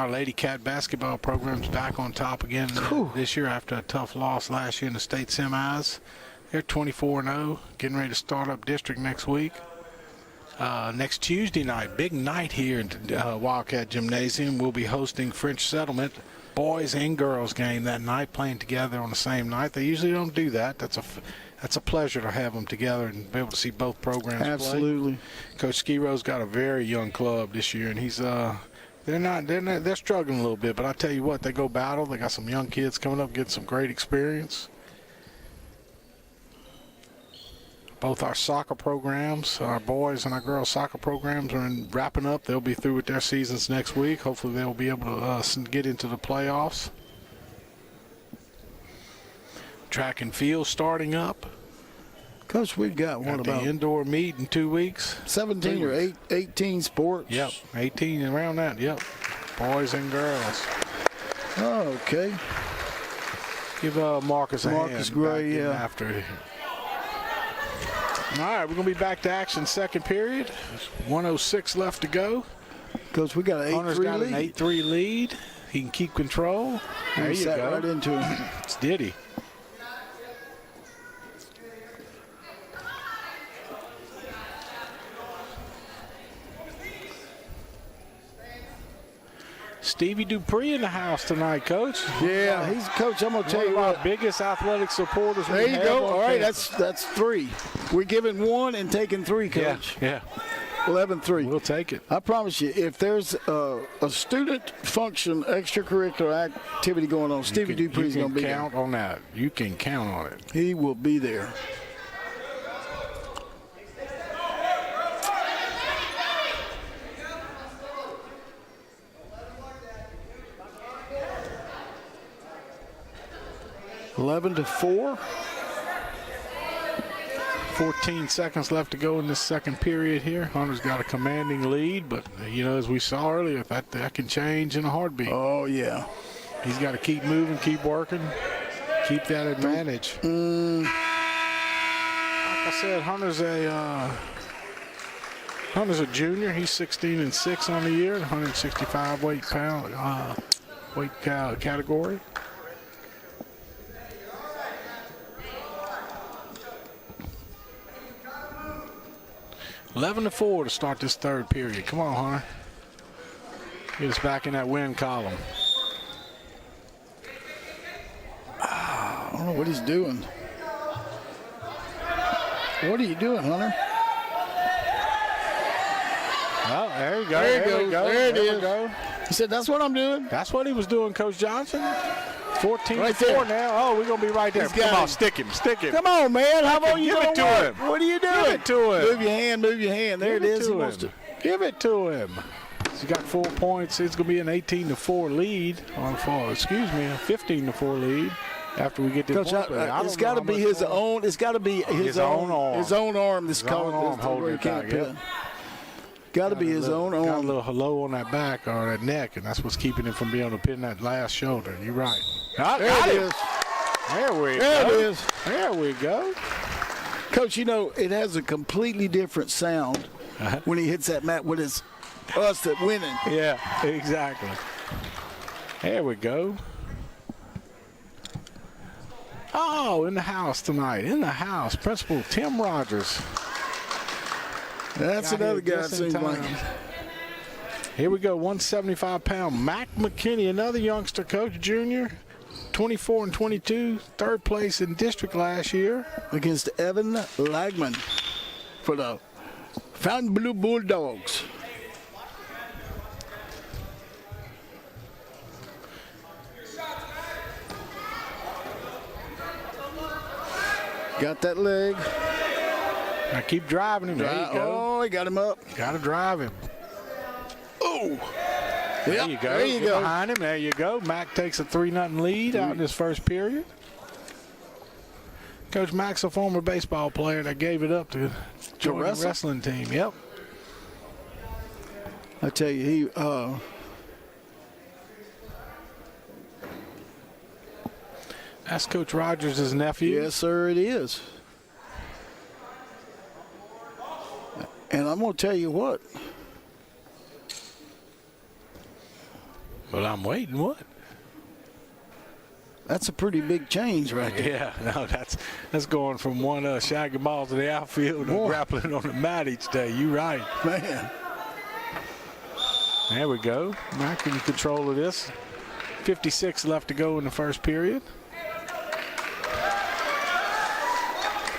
Lady Cat basketball program's back on top again this year after a tough loss last year in the state semis. They're 24-0, getting ready to start up district next week. Next Tuesday night, big night here in Wildcat Gymnasium. We'll be hosting French Settlement boys and girls game that night, playing together on the same night. They usually don't do that. That's a pleasure to have them together and be able to see both programs Absolutely. play. Coach Skiro's got a very young club this year, and he's they're struggling a little bit. But I tell you what, they go battle. They got some young kids coming up, getting some great experience. Both our soccer programs, our boys and our girls soccer programs, are wrapping up. They'll be through with their seasons next week. Hopefully they'll be able to get into the playoffs. Track and field starting up. Coach, we've got Got what the about indoor meet in 2 weeks. 17 or 18 sports? Yep, 18 around that. Yep, boys and girls. Okay. Give Marcus a Marcus hand. Gray, back in yeah. After. All right, we're going to be back to action second period. 1:06 left to go. Coach, we got an 8-3 Hunter's got lead. an 8-3 lead. He can keep control. There He you sat go. right into him. It's Diddy. Stevie Dupree in the house tonight, Coach. Yeah, he's Coach. I'm gonna tell One you of our what. biggest athletic supporters. There we you have go. on All right, campus. that's 3. We're giving 1 and taking 3, Coach. Yeah. 11-3. We'll take it. I promise you, if there's a student function, extracurricular activity going on, Stevie Dupree's You going to can be count on that. You can count on it. there. He will be there. Eleven to 4. 14 seconds left to go in this second period here. Hunter's got a commanding lead, but, as we saw earlier, that can change in a heartbeat. Oh, yeah. He's got to keep moving, keep working, keep that advantage. Like I said, Hunter's a junior. He's 16-6 on the year, 165 weight category. $11 to 4 to start this third period. Come on, Hunter. Get us back in that win column. I don't know what he's doing. What are you doing, Hunter? Oh, there you go. There it goes. There it is. we go. He said, that's what I'm doing. That's what he was doing, Coach Johnson. 14 Right to 4 there. now. Oh, we're going to be right there. He's got Come on, him. stick him. Come on, man. How about you Give it don't to work? him. What are you doing? Give it to him. Move your hand. Move your hand. There Give it is. He to wants him. to. Give it to him. He's got 4 points. It's going to be an 18 to 4 lead. A 15 to 4 lead after we get this Coach, one. it's got to be his own. It's got to be his own arm. His own arm. This His own arm this holding where he it can't back, pin. Got to be his own Got a arm. little hello on that back or that neck, and that's what's keeping him from being able to pin that last shoulder. You're right. There it is. There we There go. it is. There we go. Coach, it has a completely different sound when he hits that mat when it's us that winning. Yeah, exactly. There we go. Oh, in the house tonight. In the house, Principal Tim Rogers. That's Got another here guy. just in Seems like. time. Here we go, 175-pound Mac McKinney, another youngster, Coach, junior, 24-22, third place in district last year. Against Evan Lagman for the Fountain Blue Bulldogs. Got that leg. Now keep driving him. There you go. Oh, he got him up. Got to drive him. Oh. There Yep, you go. there you Get go. behind him. There you go. Mac takes a 3-0 lead out in this first period. Coach Mac's a former baseball player that gave it up to join the wrestle? wrestling team. Yep. I tell you, That's Coach Rogers' nephew. yes, sir, it is. And I'm going to tell you what. Well, I'm waiting. What? That's a pretty big change right there. Yeah, no, that's going from one shaggy ball to the outfield and Boy. grappling on the mat each day. You right. Man. There we go. Mac in control of this. 56 left to go in the first period.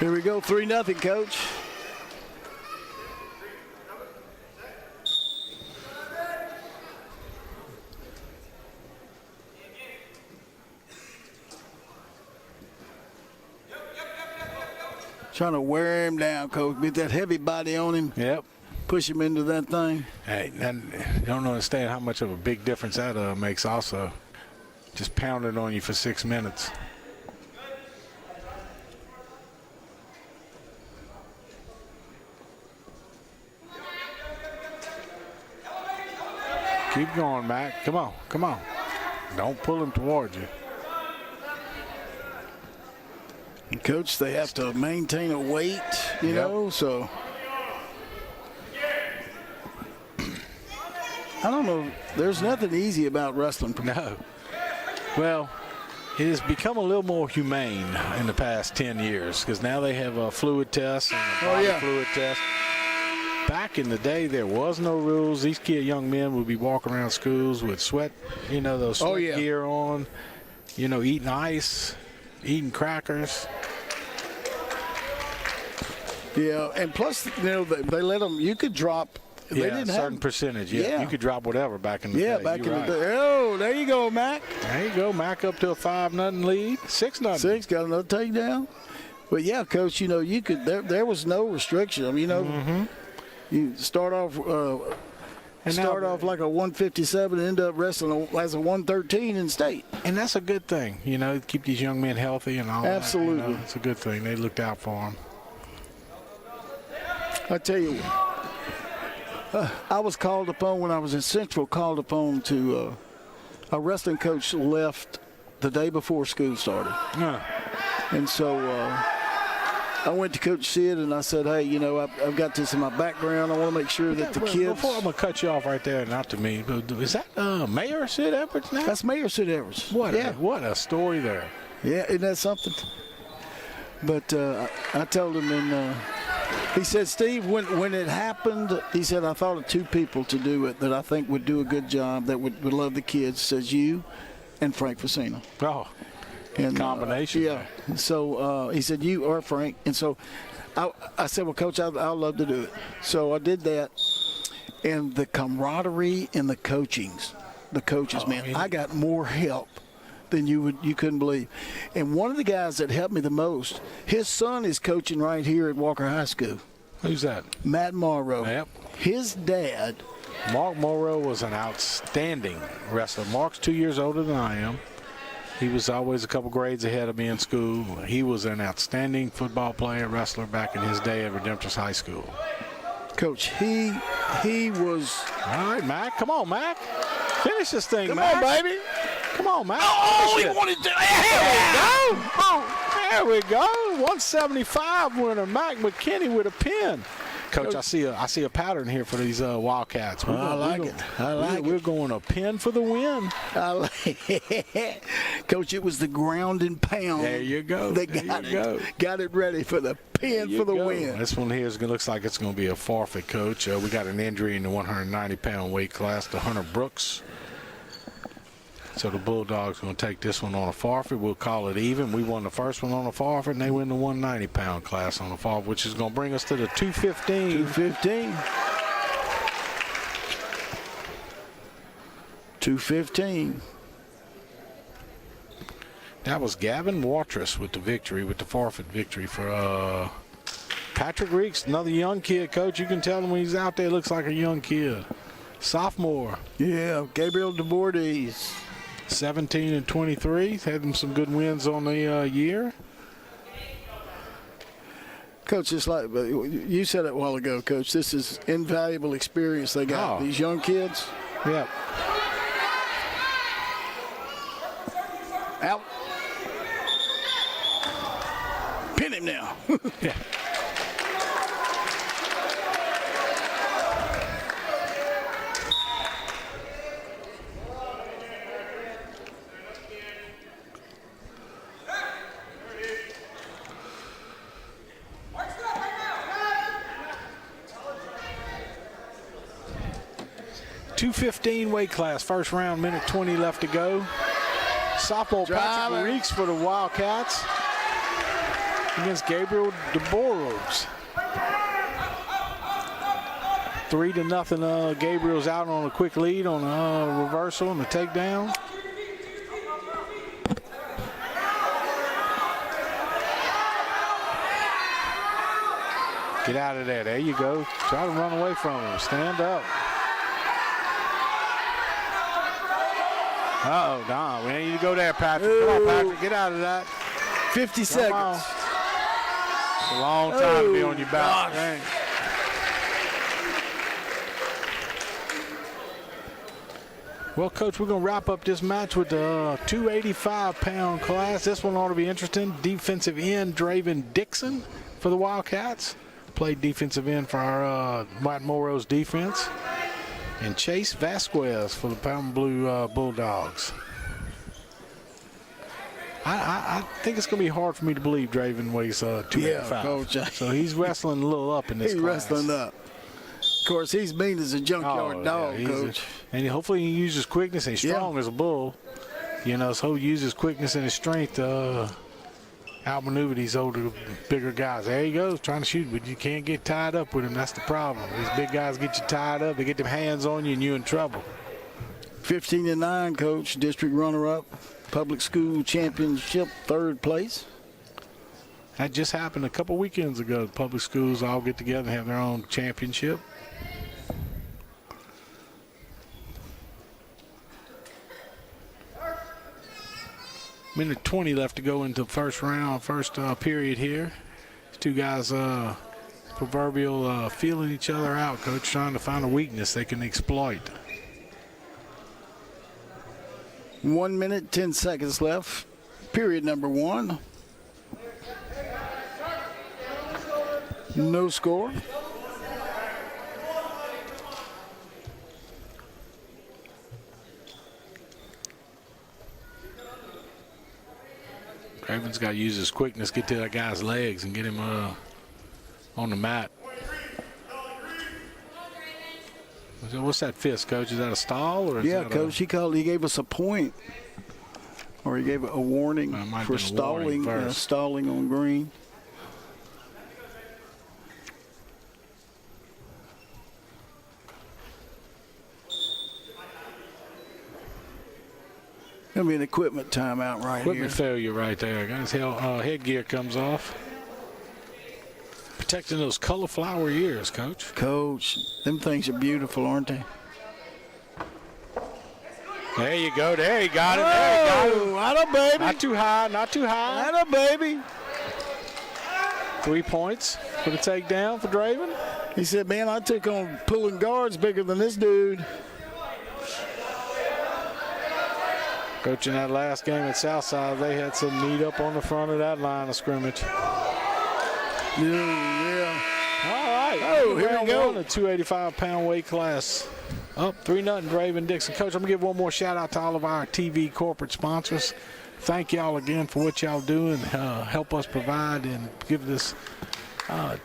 Here we go, 3-0, Coach. Trying to wear him down, Coach. Get that heavy body on him. Yep. Push him into that thing. Hey, and you don't understand how much of a big difference that makes also. Just pounding on you for 6 minutes. Keep going, Mac. Come on, come on. Don't pull him towards you. And Coach, they have to maintain a weight, you know, so. I don't know. There's nothing easy about wrestling. No. Well, it has become a little more humane in the past 10 years because now they have a fluid test and a body fluid test. Back in the day, there was no rules. These young men would be walking around schools with sweat, you know, those sweat gear on, you know, eating ice, eating crackers. Yeah, and plus, you know, they let them, you could drop. They didn't a certain have, percentage. Yeah, you could drop whatever back in the day. Yeah, back in the day. Oh, there you go, Mac. There you go, Mac up to a 5-0 lead, 6-0. 6 got another takedown. But yeah, Coach, you know, you could. There was no restriction. I mean, you know, you start off like a 157 and end up wrestling as a 113 in state. And that's a good thing, you know, keep these young men healthy and all. Absolutely, that, you know, it's a good thing. They looked out for them. I tell you. I was called upon when I was in Central, to a wrestling coach left the day before school started. And so I went to Coach Sid and I said, hey, you know, I've got this in my background. I want to make sure that the kids. Before I'm going to cut you off right there, not to me, but is that Mayor Sid Edwards now? That's Mayor Sid Edwards. What a story there. Yeah, isn't that something? But I told him, and he said, Steve, when it happened, he said, I thought of 2 people to do it that I think would do a good job, that would love the kids. Says you and Frank Facino. Oh, and combination. Yeah. So he said, you or Frank. And so I said, well, Coach, I'd love to do it. So I did that. And the camaraderie and the coaches, man, I got more help than you couldn't believe. And one of the guys that helped me the most, his son is coaching right here at Walker High School. Who's that? Matt Morrow. Yep. His dad. Mark Morrow was an outstanding wrestler. Mark's 2 years older than I am. He was always a couple grades ahead of me in school. He was an outstanding football player, wrestler back in his day at Redemptorist High School. Coach, he was. All right, Mac. Come on, Mac. Finish this thing, Mac. Come on, baby. Come on, Mac. Oh, he wanted to. There we go. Oh, there we go. 175 winner, Mac McKinney with a pin. Coach, I see a pattern here for these Wildcats. I like it. We're going a pin for the win. I like it. Coach, it was the ground and pound. There you go. They got it ready for the pin for the win. This one here looks like it's going to be a forfeit, Coach. We got an injury in the 190-pound weight class to Hunter Brooks. So the Bulldogs are going to take this one on a forfeit. We'll call it even. We won the first one on a forfeit, and they win the 190-pound class on a forfeit, which is going to bring us to the 215. 215. 215. That was Gavin Watrous with the victory, with the forfeit victory for Patrick Reeks, another young kid, Coach. You can tell him when he's out there, looks like a young kid. Sophomore. Yeah, Gabriel DeBordes. 17 and 23. Had them some good wins on the year. Coach, just like you said it a while ago, Coach, this is invaluable experience they got. These young kids. Yep. Out. Pin him now. Yeah. .215 weight class, first round, minute 20 left to go. sophomore Patrick Driver. Reeks for the Wildcats against Gabriel DeBoros. 3-0. Gabriel's out on a quick lead on a reversal and a takedown. Get out of there. There you go. Try to run away from him. Stand up. Uh-oh, nah. We need to go there, Patrick. Come on, Patrick. Get out of that. 50 Come on. seconds. It's a long time to be on your back. Gosh. Dang. Well, Coach, we're going to wrap up this match with the 285-pound class. This one ought to be interesting. Defensive end Draven Dixon for the Wildcats. Played defensive end for our White Moro's defense. And Chase Vasquez for the Pound Blue Bulldogs. I think it's going to be hard for me to believe Draven weighs 285. Yeah, Coach. So he's wrestling a little up in this He's class. wrestling up. Of course, he's mean as a junkyard dog, he's Coach. And hopefully he uses quickness and he's strong as a bull. You know, so he uses quickness and his strength to outmaneuver these older, bigger guys. There he goes, trying to shoot, but you can't get tied up with him. That's the problem. These big guys get you tied up. They get them hands on you, and you're in trouble. 15-9, Coach. District runner-up. Public school championship, 3rd place. That just happened a couple weekends ago. Public schools all get together and have their own championship. Minute 20 left to go into the first round, first period here. These two guys proverbial feeling each other out, Coach, trying to find a weakness they can exploit. 1 minute, 10 seconds left. Period number 1. No score. Craven's got to use his quickness, get to that guy's legs, and get him on the mat. So what's that fist, Coach? Is that a stall? Or is Yeah, that Coach, he gave us a point. Or he gave a warning might have for been a warning stalling, first. stalling on green. Gonna be an equipment timeout right Equipment here. failure right there. Guy's headgear comes off. Protecting those cauliflower ears, Coach. Coach, them things are beautiful, aren't they? There you go. There you got it. There you got it. Oh, atta baby. Not too high. Not too high. Atta baby. 3 points for the takedown for Draven. He said, man, I took on pulling guards bigger than this dude. Coach, in that last game at Southside, they had some meat up on the front of that line of scrimmage. Yeah. All right. Oh, here we Round go. one, the 285-pound weight class. Up 3-0, Draven Dixon. Coach, I'm going to give one more shout-out to all of our TV corporate sponsors. Thank y'all again for what y'all do and help us provide and give this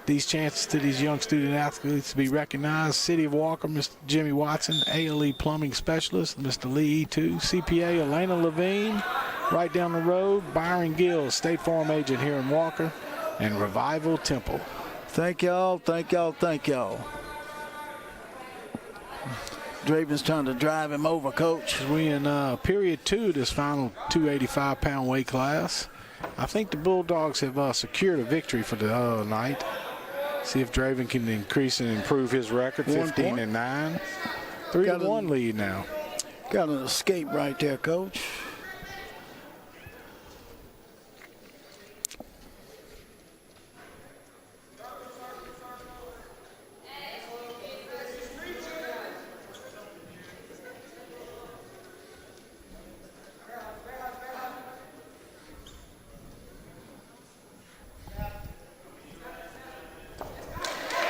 these chances to these young student athletes to be recognized. City of Walker, Mr. Jimmy Watson, ALE Plumbing Specialist, Mr. Lee E2, CPA Elena Levine, right down the road, Byron Gill, State Farm Agent here in Walker, and Revival Temple. Thank y'all, thank y'all, thank y'all. Draven's trying to drive him over, Coach. We in period 2 this final 285-pound weight class. I think the Bulldogs have secured a victory for the night. See if Draven can increase and improve his record, 15-9. 3-1 lead now. Got an escape right there, Coach.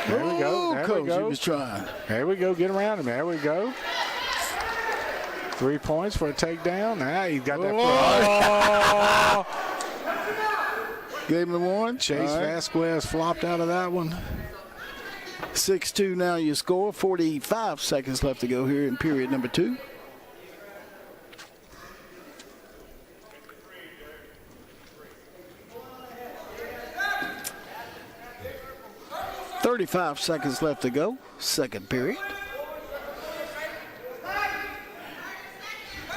There we go. There Coach, we go. he was trying. There we go. Get around him. There we go. 3 points for a takedown. Now he's got that. Gave him one. Chase All right. Vasquez flopped out of that one. 6-2 now you score. 45 seconds left to go here in period number 2. 35 seconds left to go, second period.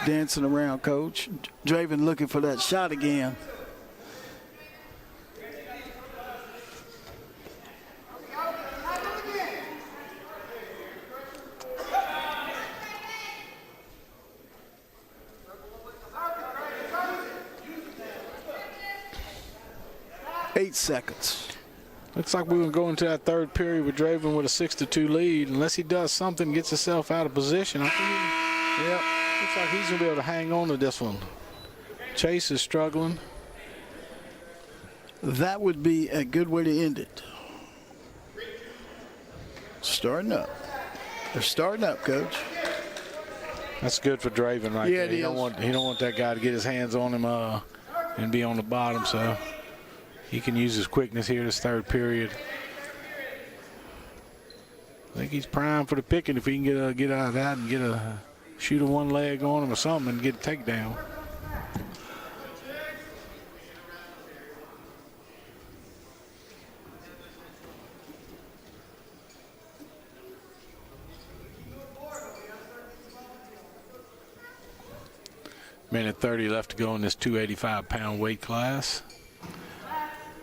Dancing around, coach. Draven looking for that shot again. Eight seconds. Looks like we're going to go into that third period with Draven with a 6-2 lead. Unless he does something, gets himself out of position. I think looks like he's going to be able to hang on to this one. Chase is struggling. That would be a good way to end it. Starting up. They're starting up, Coach. That's good for Draven right Yeah, there. He don't want that guy to get his hands on him and be on the bottom. So he can use his quickness here this third period. I think he's primed for the picking if he can get out of that and shoot a one leg on him or something and get a takedown. Minute 30 left to go in this 285-pound weight class.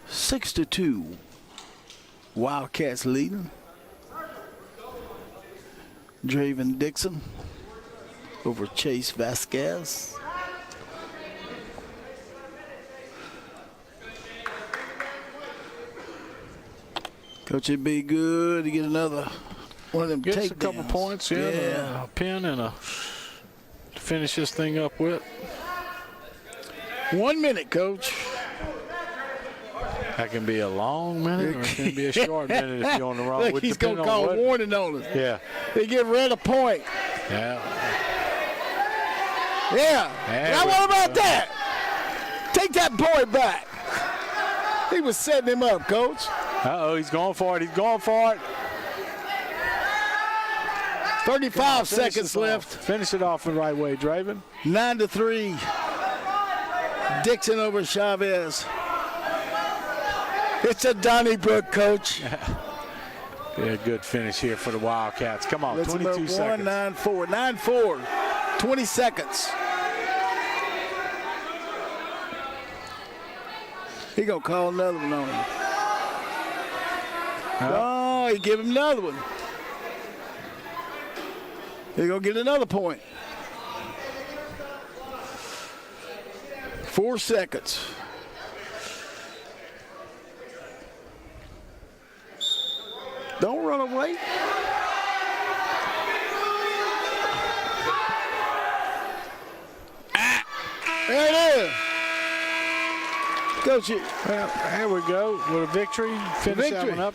6-2. Wildcats leading. Draven Dixon over Chase Vasquez. Coach, it'd be good to get another one of them takedowns. Gets a couple points, yeah. A pin and to finish this thing up with. 1 minute, Coach. That can be a long minute or it can be a short minute if you're on the wrong. Look, he's going to call a warning on us. Yeah. They get rid of point. Yeah. Yeah. Now what about that? Take that point back. He was setting him up, Coach. Uh-oh, he's going for it. He's going for it. 35 seconds left. Finish it off the right way, Draven. 9-3. Dixon over Chavez. It's a Donnybrook, Coach. Yeah, good finish here for the Wildcats. Come on, 22 seconds. 9-4. 9-4. 20 seconds. He gonna call another one on him. Oh, he give him another one. He gonna get another point. 4 seconds. Don't run away. There it is. Coach, well, here we go with a victory. Finish that one up.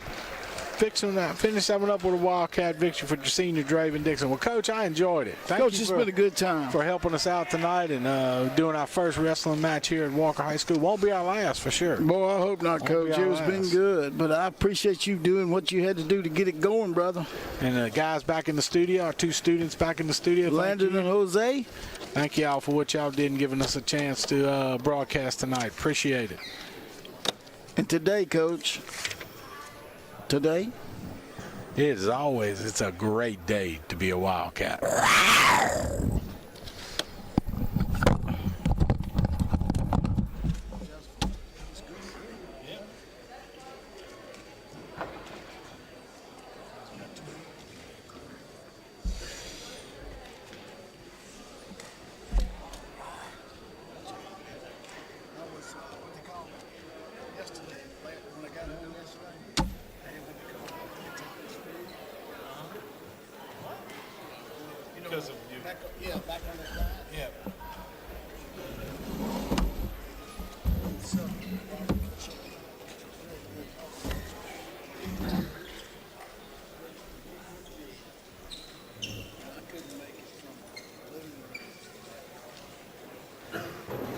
Finish that one up with a Wildcat victory for senior Draven Dixon. Well, Coach, I enjoyed it. Thank Coach, you it's been a good time. for helping us out tonight and doing our first wrestling match here at Walker High School. Won't be our last for sure. Boy, I hope not, Coach. It's been good, but I appreciate you doing what you had to do to get it going, brother. And the guys back in the studio, our two students back in the studio. Landon and Jose. Thank y'all for what y'all did and giving us a chance to broadcast tonight. Appreciate it. And today, Coach, today, As always, it's a great day to be a Wildcat. Because of you. yeah, back on the side. Yeah.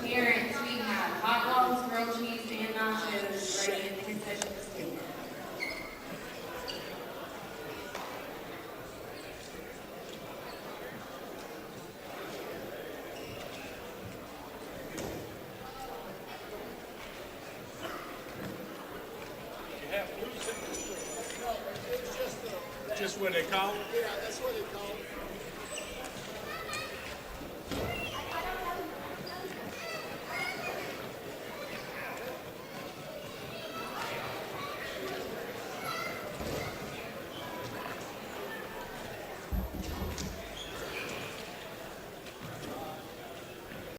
Parents, we have hot dogs, grilled cheese, and nachos ready in the concession stand. Just when they call? Yeah, that's what